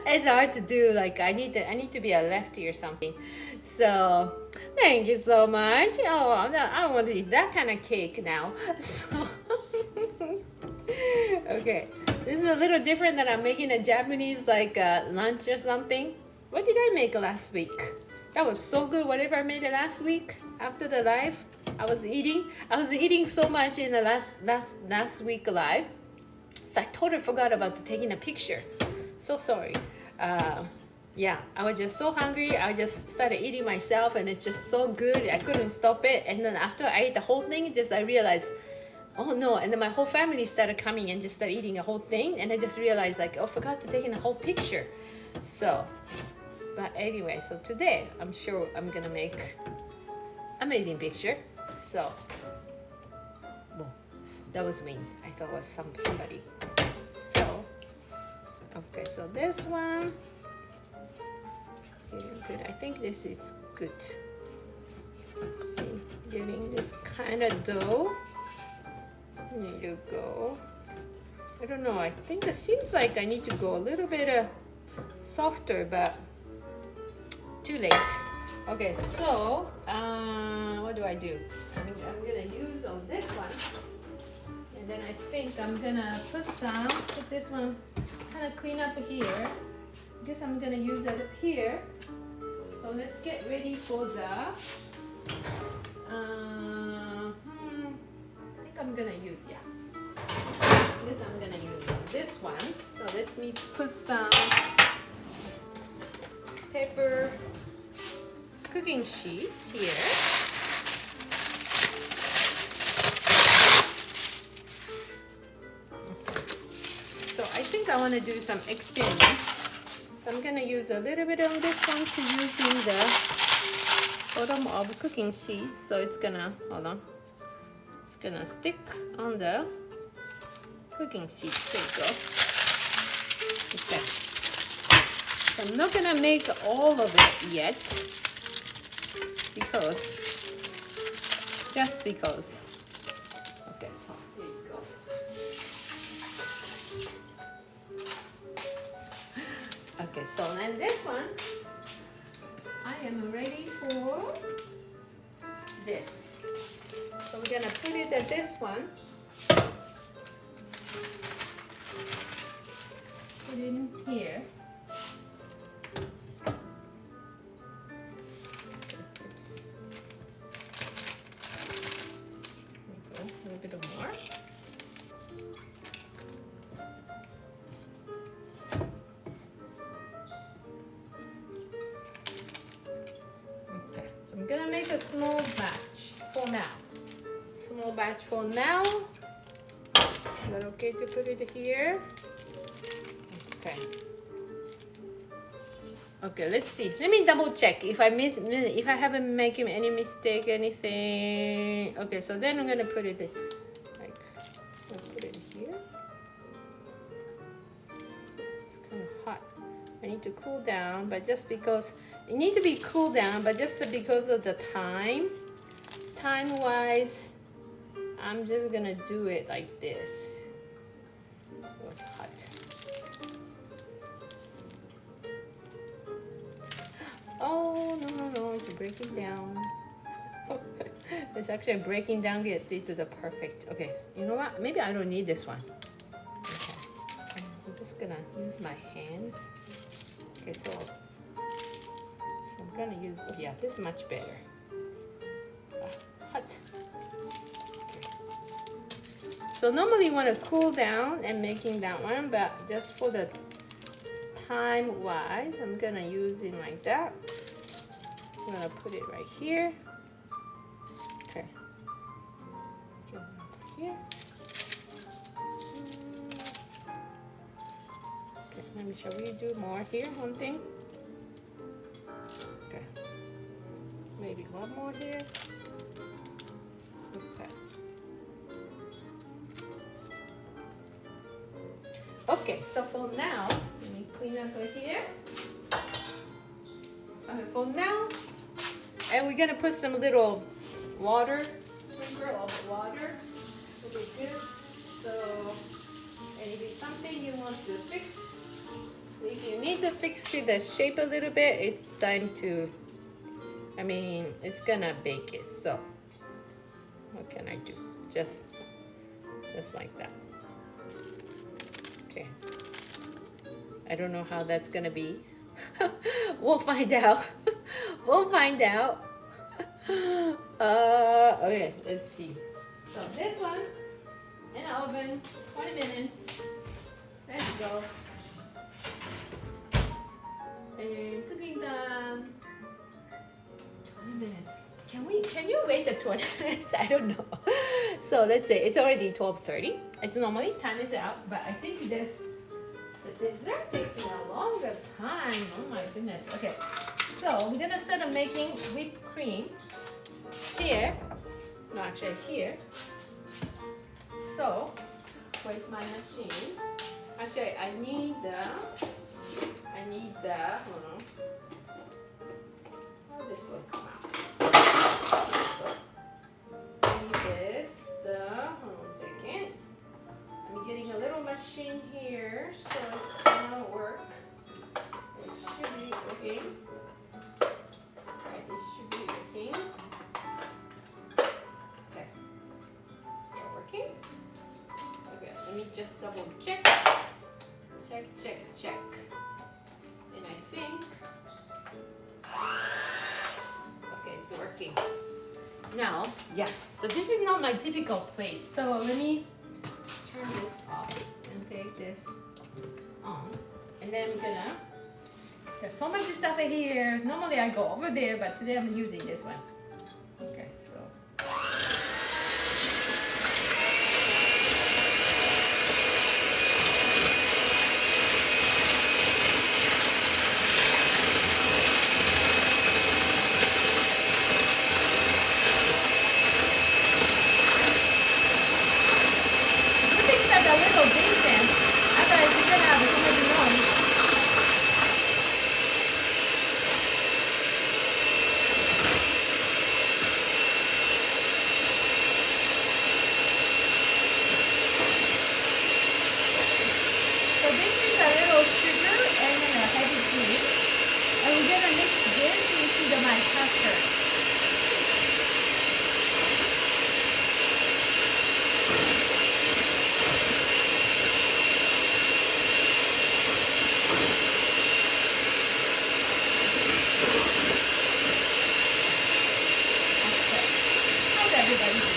it's hard to do. Like I need to be a lefty or something. So thank you so much. Oh, I don't want to eat that kind of cake now. So okay, this is a little different than I'm making a Japanese like lunch or something. What did I make last week? That was so good. Whatever I made it last week after the live, I was eating so much in the last week live. So I totally forgot about taking a picture. So sorry. Yeah, I was just so hungry. I just started eating myself, and it's just so good. I couldn't stop it. And then after I ate the whole thing, I realized, oh no. And then my whole family started coming and just started eating the whole thing. And I just realized, like, oh, forgot to take in a whole picture. So, but anyway, so today I'm sure I'm gonna make amazing picture. So, boom. That was me. I thought it was somebody. So, okay, so this one. Good. I think this is good. Let's see, getting this kind of dough. There you go. I don't know. I think it seems like I need to go a little bit softer, but too late. Okay, so what do I do? I'm gonna use on this one, and then I think I'm gonna put this one, kind of clean up here. I guess I'm gonna use it up here. So let's get ready for the. I think I'm gonna use I guess I'm gonna use this one. So let me put some paper cooking sheets here. So I think I want to do some experiments. So I'm gonna use a little bit on this one to using the bottom of cooking sheet. So it's gonna, hold on, it's gonna stick on the cooking sheet. There you go. Okay. So I'm not gonna make all of it yet just because. Okay, so here you go. Okay, so then this one, I am ready for this. So we're gonna put it at this one. Put it in here. Oops. There you go, a little bit more. So I'm gonna make a small batch for now. Small batch for now. Is that okay to put it here? Okay. Okay, let's see. Let me double check if I haven't made any mistake, anything. Okay, so then I'm gonna put it like, I'll put it here. It's kind of hot. I need to cool down, but just because it needs to be cooled down, but just because of the time-wise, I'm just gonna do it like this. Oh, it's hot. Oh, no, it's breaking down. It's actually breaking down, get into the perfect. Okay, you know what? Maybe I don't need this one. Okay, I'm just gonna use my hands. Okay, so I'm gonna use, yeah, this is much better. Hot. Okay. So normally you want to cool down and making that one, but just for the time wise, I'm gonna use it like that. I'm gonna put it right here. Okay. Here. Okay, let me show you. Do more here. One thing. Okay. Maybe one more here. Okay. Okay, so for now, let me clean up right here. Okay, for now, and we're gonna put some little water, sprinkle of water. Will be good. So, and if it's something you want to fix, if you need to fix the shape a little bit, it's time to, I mean, it's gonna bake it. So what can I do? Just like that. Okay. I don't know how that's gonna be. We'll find out. We'll find out. Okay, let's see. So this one in the oven, 20 minutes. Let's go. And cooking time, 20 minutes. Can you wait the 20 minutes? I don't know. So let's say it's already 12:30. It's normally time is out, but I think the dessert takes a longer time. Oh my goodness. Okay, so we're gonna start making whipped cream here. No, actually here. So where's my machine? Actually, I need the. Hold on. How this will come out? I need this. Hold on a second. I'm getting a little machine here, so it's gonna work. It should be working. Right, it should be working. Okay. Not working? Okay, let me just double check. Check. And I think, okay, it's working. Now, yes, so this is not my typical place. So let me turn this off and take this on. And then I'm gonna, there's so much stuff in here. Normally I go over there, but today I'm using this one. Okay, so. My custard. Okay. How's everybody doing?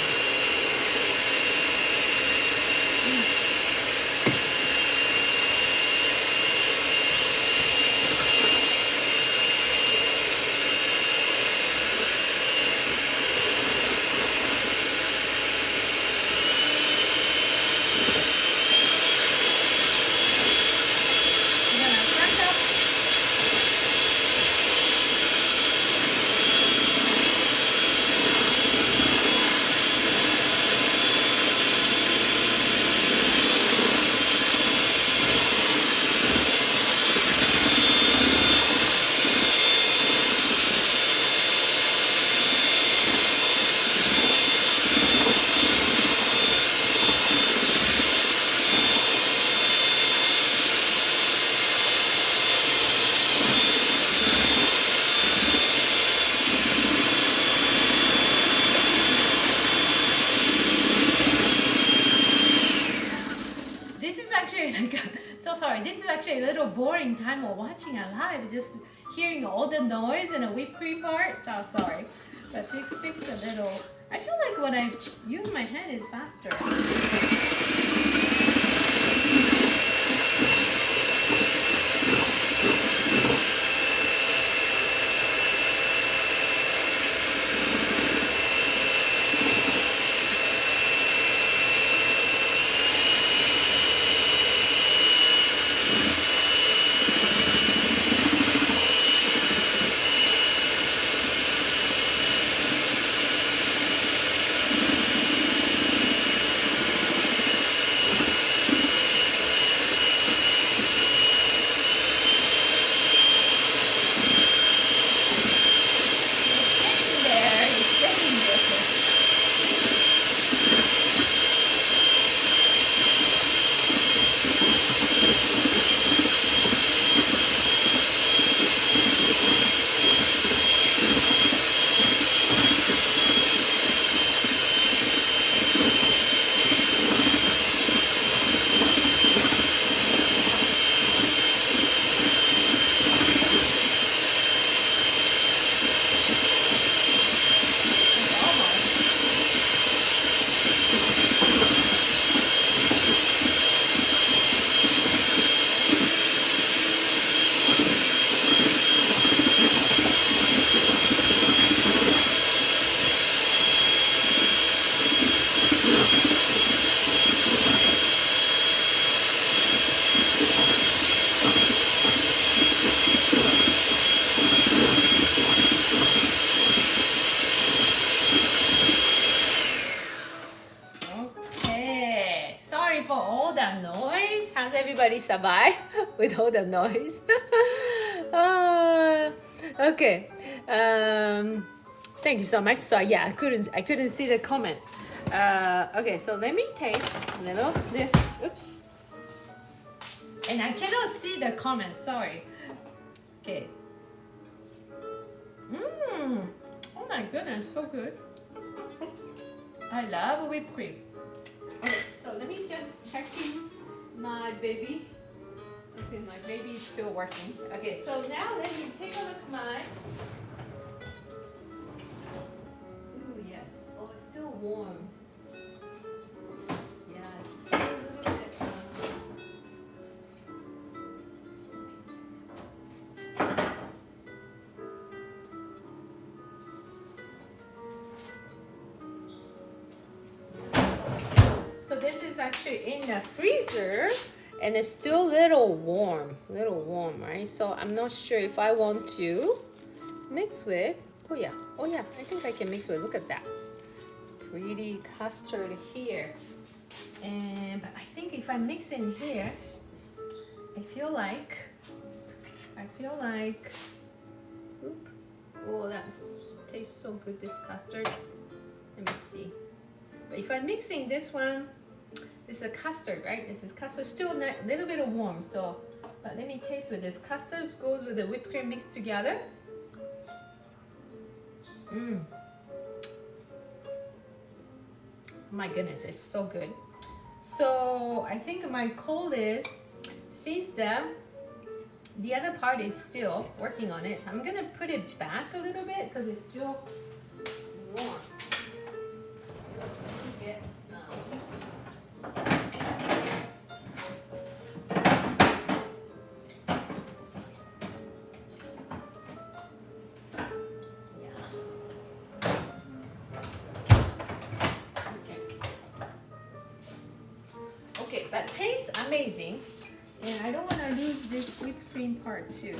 This is actually a little boring time of watching a live, just hearing all the noise and a whipped cream part. So sorry, but it takes a little. I feel like when I use my hand, it's faster. nobody survive with all the noise. Okay. Thank you so much. So yeah, I couldn't see the comment. Okay, so let me taste a little this. Oops. And I cannot see the comment. Sorry. Okay. Oh my goodness, so good. I love whipped cream. Okay, so let me just check in my baby. Okay, my baby is still working. Okay, so now let me take a look at mine. Ooh, yes. Oh, it's still warm. Yeah, it's still a little bit. So this is actually in the freezer. And it's still a little warm, right? So I'm not sure if I want to mix with, oh yeah, I think I can mix with, look at that. Pretty custard here. And but I think if I mix in here, I feel like, oop, oh that tastes so good, this custard. Let me see. But if I'm mixing this one, this is a custard, right? This is custard, still a little bit of warm. So, but let me taste with this. Custard goes with the whipped cream mixed together. My goodness, it's so good. So I think my call is, since the other part is still working on it, I'm gonna put it back a little bit because it's still warm. So let me get some. Okay, but tastes amazing, and I don't want to lose this whipped cream part too.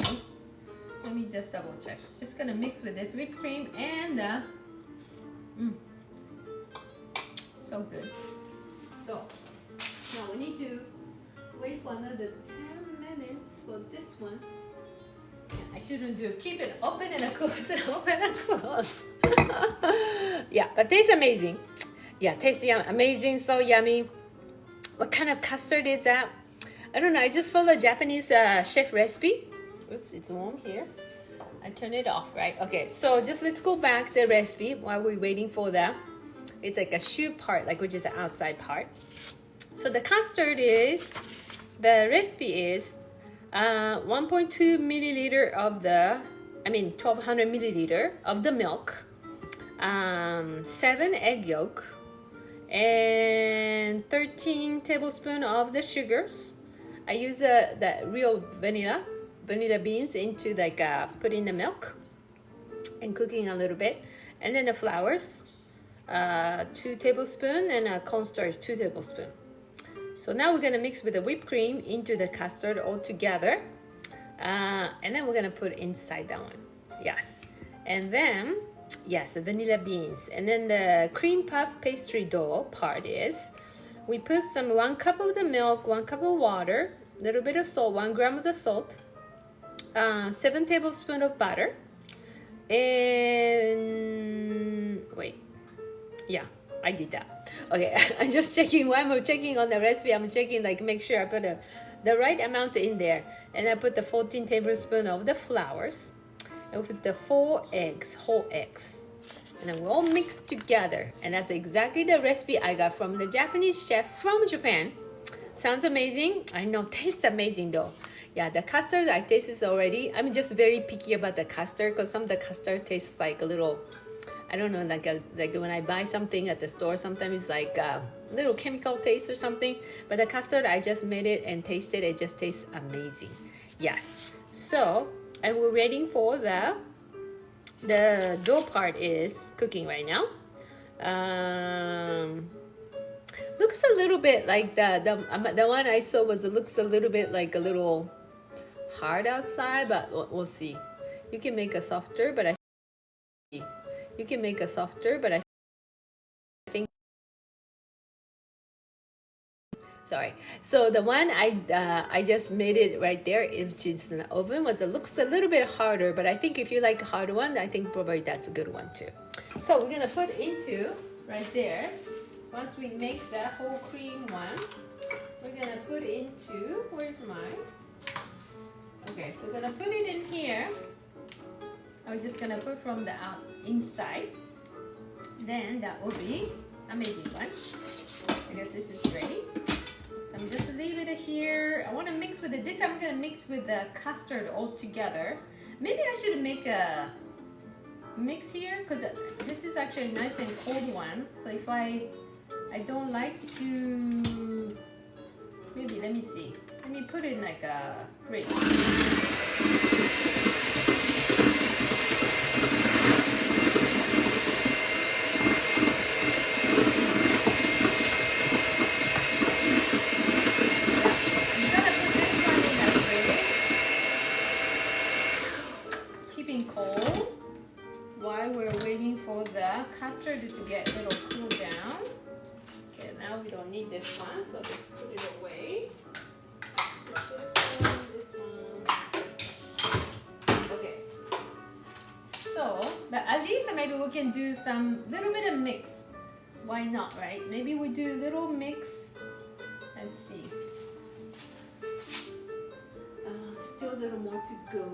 Let me just double check. Just gonna mix with this whipped cream and so good. So now we need to wait for another 10 minutes for this one. I shouldn't do, keep it open and close and open and close. Yeah, but tastes amazing. Yeah, tastes amazing, so yummy. What kind of custard is that? I don't know. I just followed a Japanese chef recipe. Oops, it's warm here. I turn it off, right? Okay, so just let's go back to the recipe while we're waiting for that. It's like a choux part, like which is the outside part. So the custard is, the recipe is 1.2 milliliter of the, 1200 milliliter of the milk, 7 egg yolk, and 13 tablespoons of the sugars. I use the real vanilla beans into like put in the milk and cooking a little bit, and then the flours, 2 tablespoons, and cornstarch 2 tablespoons. So now we're gonna mix with the whipped cream into the custard all together, and then we're gonna put inside that one. Yes, and then yes, the vanilla beans, and then the cream puff pastry dough part is, we put 1 cup of the milk, 1 cup of water, a little bit of salt, 1 gram of the salt, 7 tablespoons of butter, and wait, yeah, I did that. Okay, I'm just checking. When I'm checking on the recipe, I'm checking like make sure I put the right amount in there, and I put the 14 tablespoons of the flours. And we put the 4 eggs, whole eggs, and then we all mix together. And that's exactly the recipe I got from the Japanese chef from Japan. Sounds amazing. I know, tastes amazing though. Yeah, the custard I tasted already. I'm just very picky about the custard because some of the custard tastes like a little, I don't know, like when I buy something at the store, sometimes it's like a little chemical taste or something. But the custard, I just made it and tasted it. It just tastes amazing. Yes. So, and we're waiting for the dough part is cooking right now. Looks a little bit like the one I saw looks a little bit like a little hard outside, but we'll see. You can make it softer, but I think Sorry. So the one I just made it right there, which is in the oven, looks a little bit harder, but I think if you like a hard one, I think probably that's a good one too. So we're gonna put into right there. Once we make the whole cream one, we're gonna put into, where's mine? Okay, so we're gonna put it in here. I'm just gonna put from the inside. Then that will be amazing one. I guess this is ready. So I'm just leave it here. I want to mix with it. This I'm gonna mix with the custard all together. Maybe I should make a mix here because this is actually a nice and cold one. So if I don't like to, maybe let me see. Let me put it in like a fridge. Cold while we're waiting for the custard to get a little cool down. Okay, now we don't need this one, so let's put it away. This one. Okay. So, but at least maybe we can do some little bit of mix. Why not, right? Maybe we do a little mix. Let's see. Still a little more to go.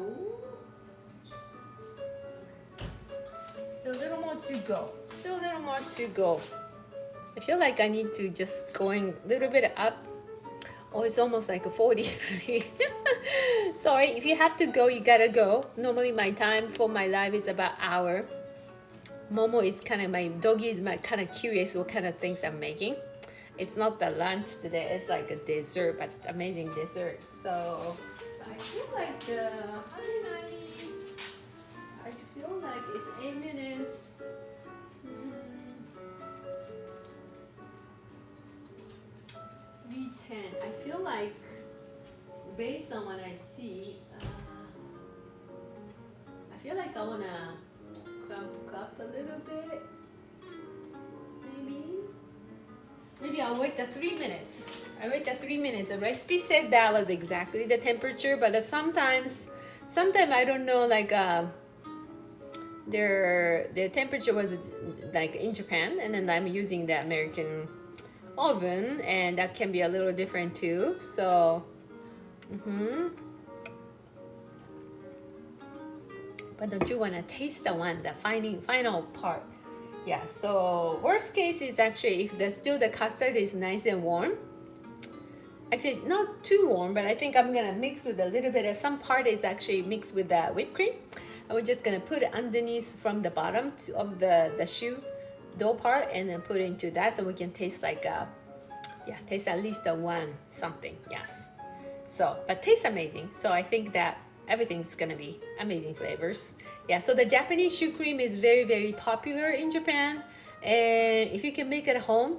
Still a little more to go. Still a little more to go. I feel like I need to just going a little bit up. Oh, it's almost like a 43. Sorry, if you have to go, you gotta go. Normally my time for my live is about an hour. Momo is kind of, my doggy is kind of curious what kind of things I'm making. It's not the lunch today, it's like a dessert, but amazing dessert. So I feel like the 190. I feel like it's 8 minutes. 3:10. I feel like, based on what I see, I feel like I wanna crump up a little bit. Maybe I'll wait the 3 minutes. I wait the 3 minutes. The recipe said that was exactly the temperature, but sometimes I don't know, like their temperature was like in Japan, and then I'm using the American oven, and that can be a little different too. So but don't you want to taste the one, the final part? Yeah, so worst case is actually if the custard is nice and warm. Actually, not too warm, but I think I'm gonna mix with a little bit of, some part is actually mixed with the whipped cream. And we're just gonna put it underneath from the bottom of the shoe dough part, and then put it into that, so we can taste like taste at least a one something. Yes. So, but tastes amazing. So I think that everything's gonna be amazing flavors. Yeah, so the Japanese Shu Cream is very, very popular in Japan, and if you can make it at home,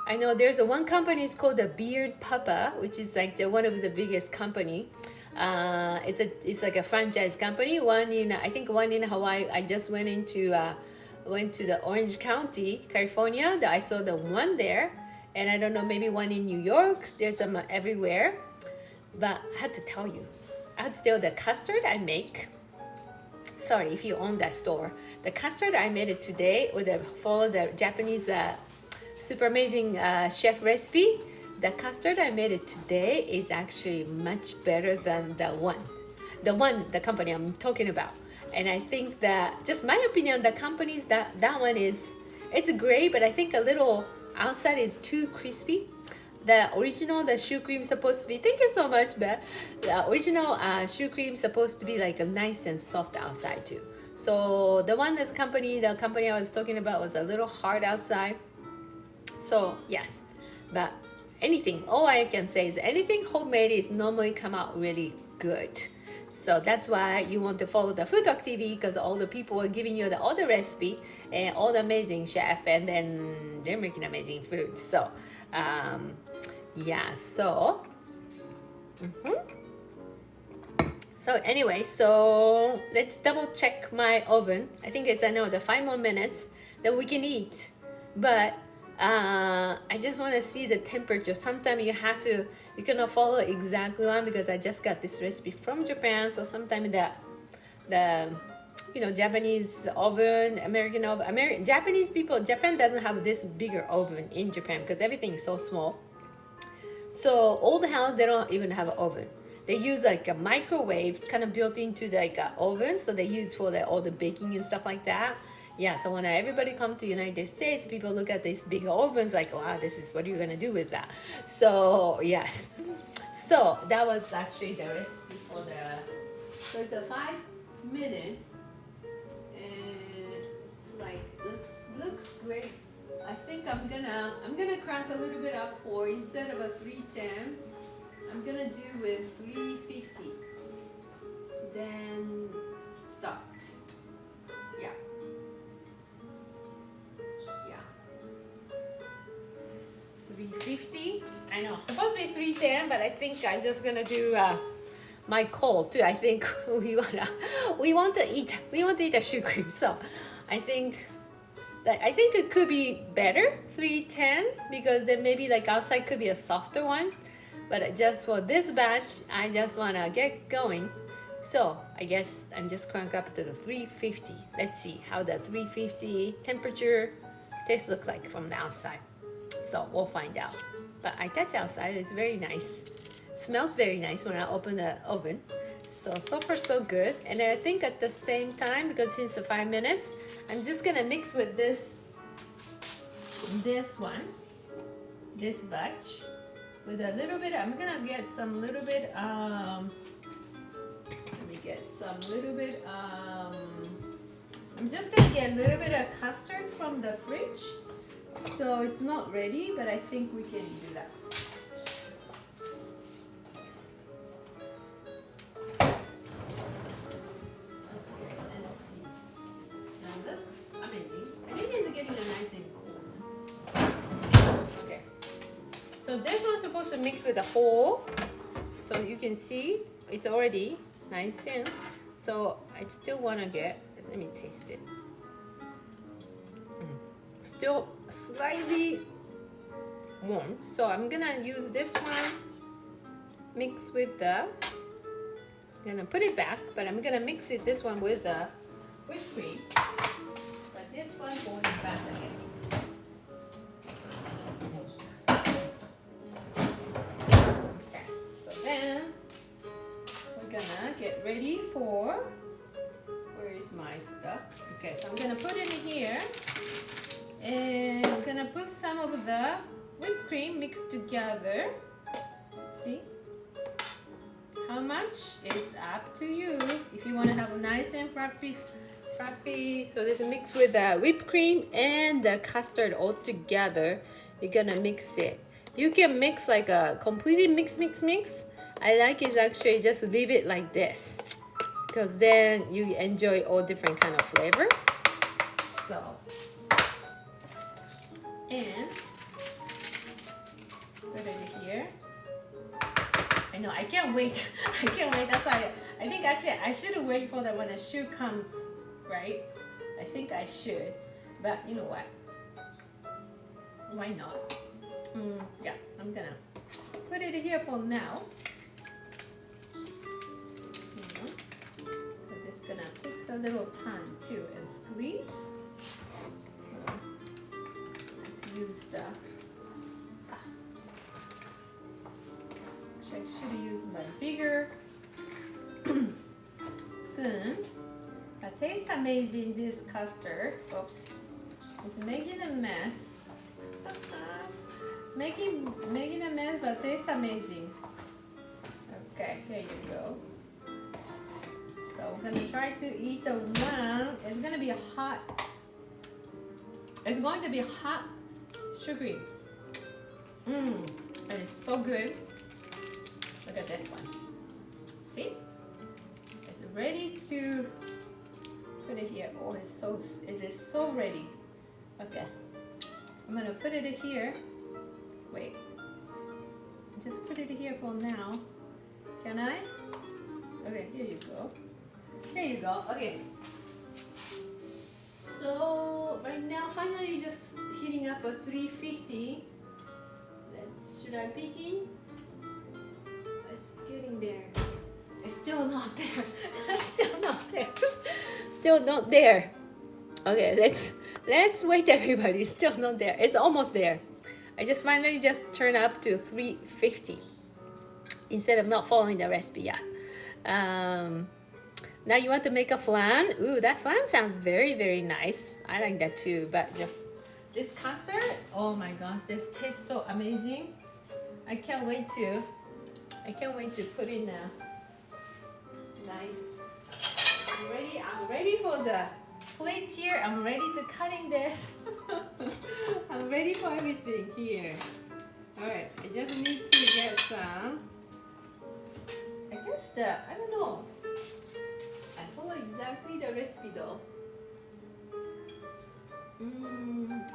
I know there's one company, it's called the Beard Papa, which is like one of the biggest company. It's like a franchise company. I think one in Hawaii. I just went to the Orange County, California. I saw the one there, and I don't know, maybe one in New York. There's some everywhere. But I had to tell you, the custard I make. Sorry if you own that store. The custard I made it today with follow the Japanese super amazing chef recipe. The custard I made it today is actually much better than the company I'm talking about. And I think that, just my opinion, the companies that one is, it's great, but I think a little outside is too crispy. The original, the Shu Cream supposed to be, thank you so much, Beth. The original Shu Cream supposed to be like a nice and soft outside too. So the company I was talking about was a little hard outside. So yes, but all I can say is anything homemade is normally come out really good. So that's why you want to follow the FoodtokTV, because all the people are giving you all the recipe and all the amazing chef, and then they're making amazing food. So yeah, so so anyway, so let's double check my oven. I think it's the 5 more minutes, then we can eat. But I just want to see the temperature. Sometimes you cannot follow exactly one because I just got this recipe from Japan. So sometimes the Japanese oven, American oven, Japanese people, Japan doesn't have this bigger oven in Japan because everything is so small. So old house, they don't even have an oven. They use like a microwave kind of built into like an oven. So they use for all the baking and stuff like that. Yeah, so when everybody come to United States, people look at these big ovens like, wow, this is what you're gonna do with that. So yes, so that was actually the recipe for so it's a 5 minutes, and it's like looks great. I think I'm gonna crank a little bit up for, instead of a 310, I'm gonna do with 350. Then start. Yeah. 350. I know, supposed to be 310, but I think I'm just gonna do my cold too. I think we want to eat a Shu Cream, so I think it could be better 310, because then maybe like outside could be a softer one, but just for this batch I just want to get going. So I guess I'm just crank up to the 350. Let's see how the 350 temperature taste look like from the outside. So we'll find out. But I touch outside, it's very nice. Smells very nice when I open the oven. So far so good. And I think at the same time, because since the 5 minutes, I'm just gonna mix with this batch with a little bit. I'm gonna get some little bit. Let me get some little bit. I'm just gonna get a little bit of custard from the fridge. So it's not ready, but I think we can do that. Okay, let's see. That looks amazing. I think it's getting a nice and cool. Okay. So this one's supposed to mix with the whole. So you can see it's already nice and. So I still want to let me taste it. Still slightly warm, so I'm gonna use this one, mix with I'm gonna put it back, but I'm gonna mix this one with the whipped cream, but this one going back again. Okay, so then we're gonna get ready for, where is my stuff? Okay, so I'm gonna put it in here. And we're gonna put some of the whipped cream mixed together. See? How much is up to you. If you want to have a nice and fluffy. So this is mixed with the whipped cream and the custard all together. You're gonna mix it. You can mix like a completely mix. I like is actually just leave it like this, because then you enjoy all different kind of flavor. So. And put it here. I know, I can't wait. I can't wait. That's why I think actually I should wait for that when the shoe comes, right? I think I should. But you know what? Why not? Yeah, I'm gonna put it here for now. But it's gonna take a little time too, and squeeze. Use the actually I should have used my bigger spoon. It tastes amazing, this custard. Oops, it's making a mess. making a mess, but tastes amazing. Okay, there you go. So we're gonna try to eat the one. It's gonna be hot. It's going to be hot Shu Cream. It is so good. Look at this one. See? It's ready to put it here. Oh, it is so ready. Okay. I'm gonna put it here. Wait. Just put it here for now. Can I? Okay, here you go. There you go. Okay. So right now, finally just heating up a 350. Should I peeking? It's getting there. It's still not there. Still not there. Still not there. Okay, let's wait, everybody. Still not there. It's almost there. I just finally just turned up to 350 instead of not following the recipe yet. Now you want to make a flan. Ooh, that flan sounds very, very nice. I like that too. But just this custard, oh my gosh, this tastes so amazing. I can't wait to put in a nice. I'm ready for the plates here. I'm ready to cutting this. I'm ready for everything here. All right, I just need to get some. I guess I don't know. I follow exactly the recipe though.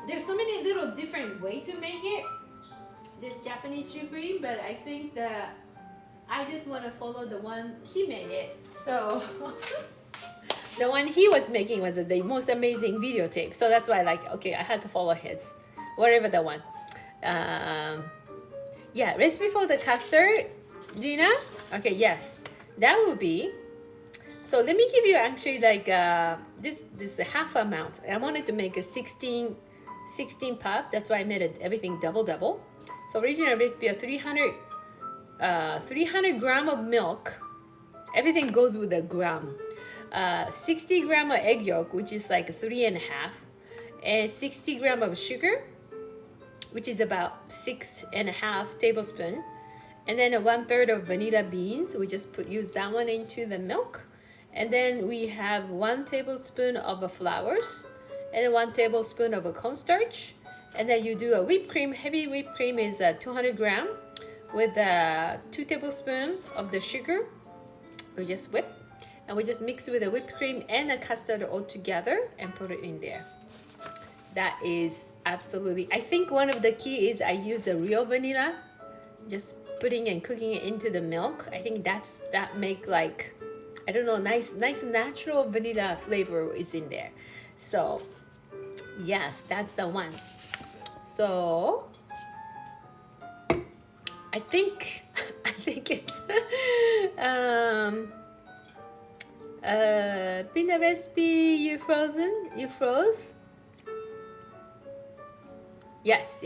There's so many little different ways to make it. This Japanese Shu Cream, but I think that I just want to follow the one he made it. So the one he was making was the most amazing videotape. So that's why okay, I had to follow his, whatever the one. Yeah, recipe for the custard, Gina? Okay, yes, that would be. So let me give you actually this is a half amount. I wanted to make a 16 puff. That's why I made everything double. So original recipe of 300 gram of milk. Everything goes with a gram. 60 gram of egg yolk, which is like 3.5, and 60 gram of sugar, which is about 6.5 tablespoons, and then 1/3 of vanilla beans. We just use that one into the milk, and then we have 1 tablespoon of flours, and 1 tablespoon of cornstarch, and then you do a whipped cream. Heavy whipped cream is 200 gram with 2 tablespoons of the sugar. We just whip, and we just mix with the whipped cream and the custard all together and put it in there. That is absolutely, I think one of the key is I use the real vanilla, just putting and cooking it into the milk. I think that make like, I don't know, nice natural vanilla flavor is in there. So yes, that's the one. So I think it's peanut recipe you froze. Yes.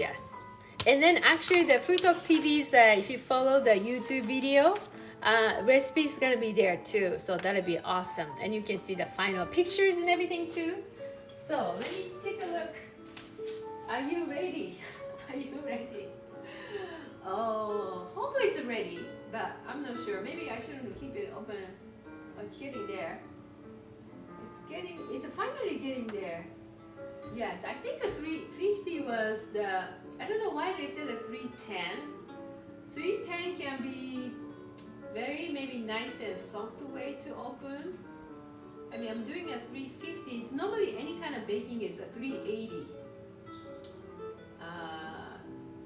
And then actually the FoodtokTV's, if you follow the YouTube video, recipe is gonna be there too. So that'll be awesome. And you can see the final pictures and everything too. So let me take a look. Are you ready? Are you ready? Oh, hopefully it's ready, but I'm not sure. Maybe I shouldn't keep it open. Oh, it's getting there. It's finally getting there. Yes, I think the 350 was the, I don't know why they said the 310. 310 can be very maybe nice and soft way to open. I mean, I'm doing a 350. It's normally any kind of baking is a 380.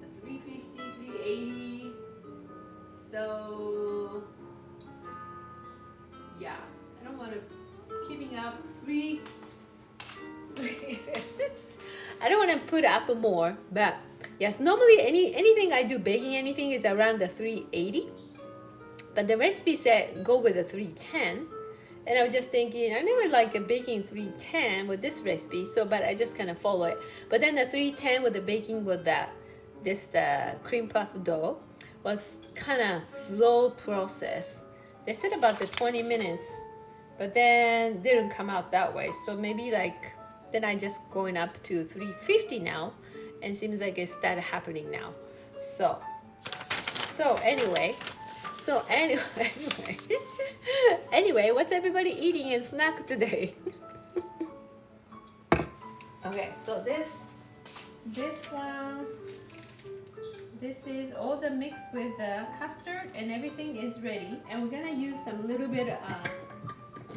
The 350, 380. So yeah, I don't want to keeping up three. I don't want to put up more, but yes, normally anything I do baking anything is around the 380, but the recipe said go with the 310, and I was just thinking I never like a baking 310 with this recipe, so but I just kind of follow it. But then the 310 with the baking with the cream puff dough was kind of slow process. They said about the 20 minutes, but then didn't come out that way. So maybe then I just going up to 350 now, and seems like it started happening now. So anyway, anyway, what's everybody eating and snack today? Okay, so this one, this is all the mix with the custard and everything is ready, and we're gonna use some little bit of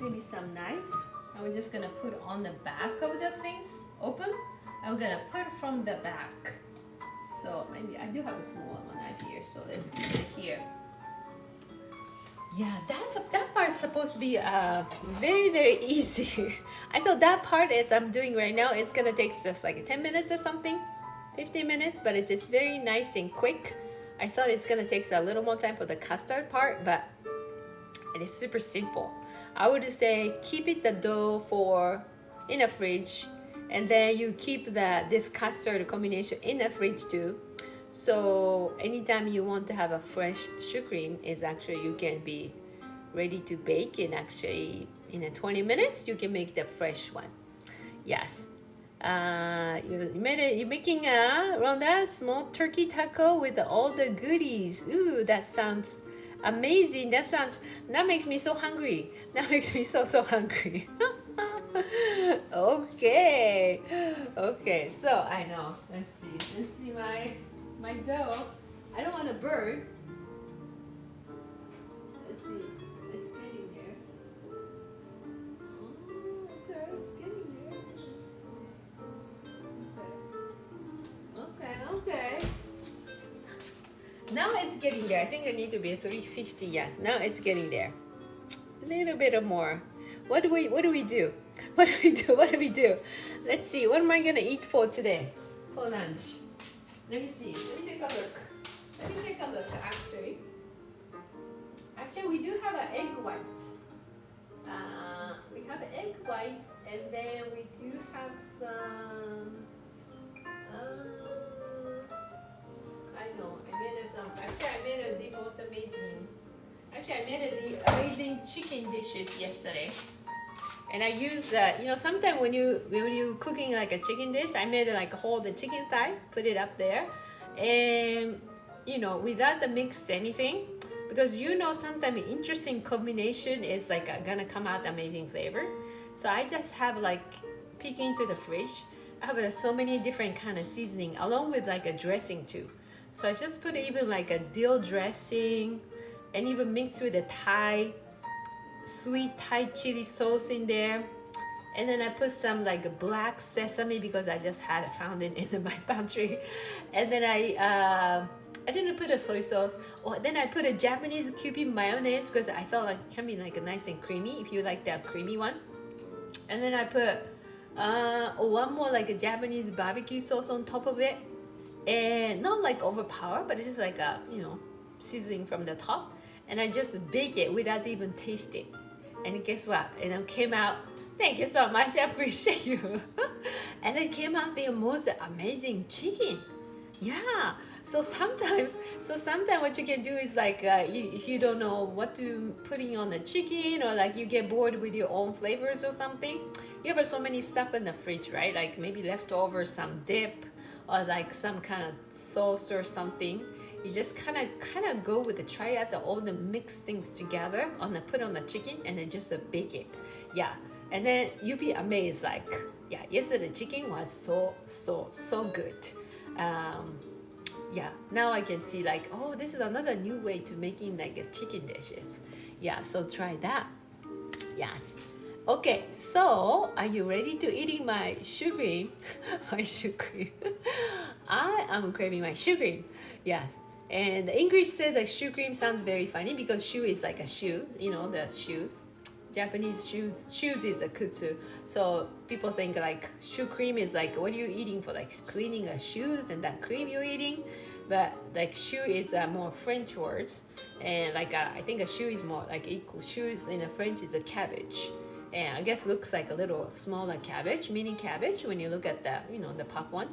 maybe some knife, and we're just gonna put on the back of the things open, and we're gonna put from the back. So maybe I do have a small knife here, so let's keep it here. Yeah, that part's supposed to be very, very easy. I thought that part as I'm doing right now is gonna take just like 10 minutes or something. 15 minutes, but it's just very nice and quick. I thought it's gonna take a little more time for the custard part, but it is super simple. I would say keep it the dough for in the fridge, and then you keep this custard combination in the fridge too. So anytime you want to have a fresh Shu Cream, is actually you can be ready to bake, and actually in 20 minutes you can make the fresh one. Yes. You're making a Rhonda small turkey taco with all the goodies. Ooh, that sounds amazing. That makes me so hungry. That makes me so hungry. Okay. So I know. Let's see my dough. I don't want to burn. Let's see. It's getting there. Okay, it's getting there. Okay. Now it's getting there. I think I need to be 350. Yes, now it's getting there. A little bit more. What do we do? What do we do? Let's see. What am I gonna eat for today? For lunch. Let me see. Let me take a look. Actually, we do have an egg white. We have egg whites, and then we do have some. I know. I made some. Actually, I made the most amazing. Actually, I made the amazing chicken dishes yesterday. And I use, sometimes when you cooking like a chicken dish, I made like hold the chicken thigh, put it up there, and without the mix anything, because sometimes interesting combination is like gonna come out amazing flavor. So I just have like peek into the fridge. I have so many different kind of seasoning along with like a dressing too. So I just put even like a dill dressing, and even mix with a sweet Thai chili sauce in there, and then I put some like black sesame because I just found it in my pantry, and then I didn't put a soy sauce. Then I put a Japanese Shu mayonnaise because I felt like it can be like a nice and creamy if you like that creamy one, and then I put one more like a Japanese barbecue sauce on top of it, and not like overpower, but it's just like a seasoning from the top. And I just bake it without even tasting. And guess what? And it came out, thank you so much, I appreciate you. And it came out the most amazing chicken. Yeah. So sometimes what you can do is like, if you don't know what to putting on the chicken, or like you get bored with your own flavors or something, you have so many stuff in the fridge, right? Like maybe leftover some dip, or like some kind of sauce or something. You just kind of go with try out all the mixed things together put on the chicken, and then just bake it. Yeah, and then you'll be amazed. Like, yeah, yesterday the chicken was so good. Yeah, now I can see like, oh, this is another new way to making like chicken dishes. Yeah, so try that. Yes. Okay, so are you ready to eating my Shu Cream? My Shu Cream. I am craving my Shu Cream. Yes. And the English says like Shu Cream sounds very funny because shu is like a shoe, the shoes. Japanese shoes is a kutsu. So people think like Shu Cream is like, what are you eating for, like cleaning a shoes and that cream you're eating? But like shu is more French words, and like I think a shoe is more like equal. Shoes in the French is a cabbage, and I guess looks like a little smaller cabbage, mini cabbage when you look at the the puff one.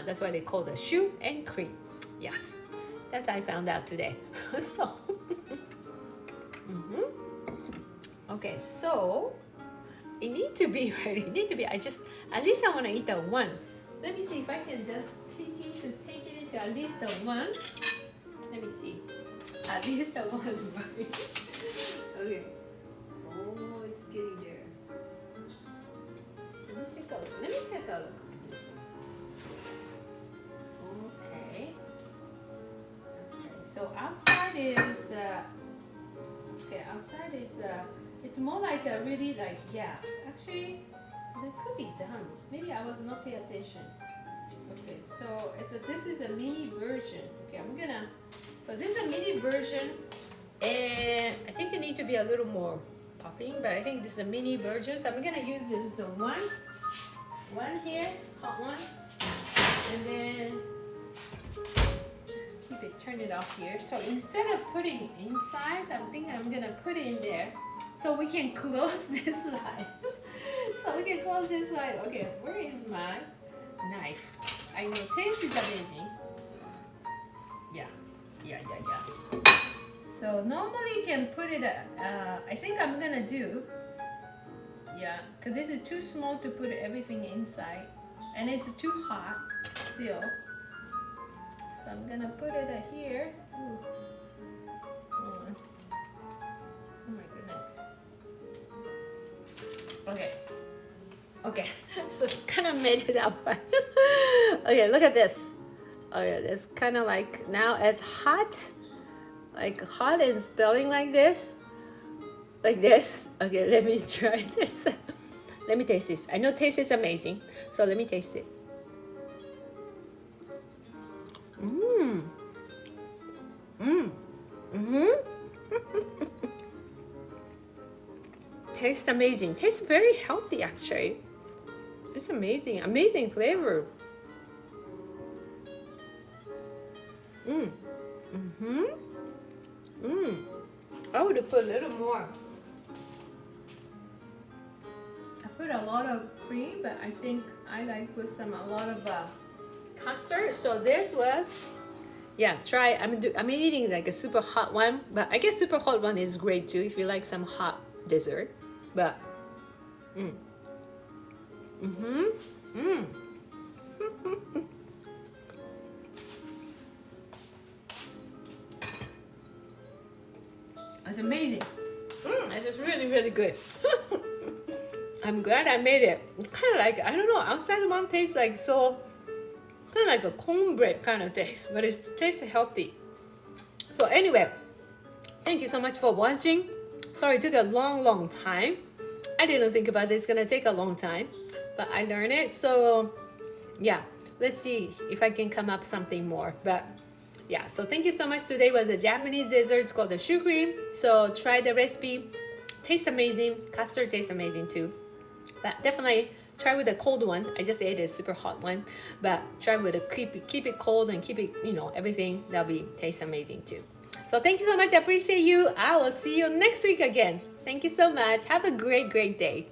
That's why they call the Shu and cream. Yes. That I found out today. So, okay, so it need to be ready. It need to be. At least I want to eat the one. Let me see if I can just take it into at least the one. Let me see. At least the one, right? Okay. Oh, it's getting there. Let me take a look at this one. Okay. So outside is it's more like a really like, yeah, actually that could be done. Maybe I was not paying attention. Okay, so this is a mini version. Okay, so this is a mini version, and I think it need to be a little more puffing, but I think this is a mini version. So I'm gonna use the one here, hot one. And then just keep it, turn it off here. So instead of putting inside, I'm thinking I'm gonna put it in there so we can close this line. So we can close this line. Okay, where is my knife? I know taste is amazing. Yeah. So normally you can put it, I think I'm gonna do, yeah, because this is too small to put everything inside. And it's too hot still. So I'm gonna put it here. Ooh. Oh my goodness. Okay, so it's kind of made it up. Okay, look at this. Okay, it's kind of like, now it's hot. Like hot and spelling like this. Like this. Okay, let me try this. Let me taste this. I know taste is amazing. So let me taste it. Tastes amazing. Tastes very healthy actually. It's amazing. Amazing flavor. I would put a little more. I put a lot of cream, but I think I like put a lot of custard. So this was, yeah, try. I'm eating like a super hot one, but I guess super hot one is great too if you like some hot dessert. But it's amazing. It's just really good. I'm glad I made it. Kind of like, I don't know, outside one tastes like so, kind of like a cornbread kind of taste, but it tastes healthy. So anyway, thank you so much for watching. Sorry it took a long time. I didn't think about this, it's gonna take a long time, but I learned it. So yeah, let's see if I can come up something more. But yeah, so thank you so much. Today was a Japanese dessert. It's called the Shu Cream. So try the recipe. Tastes amazing. Custard tastes amazing too. But definitely try with a cold one. I just ate a super hot one. But try with a keep it cold and keep it, you know, everything. That'll be taste amazing too. So thank you so much. I appreciate you. I will see you next week again. Thank you so much. Have a great day.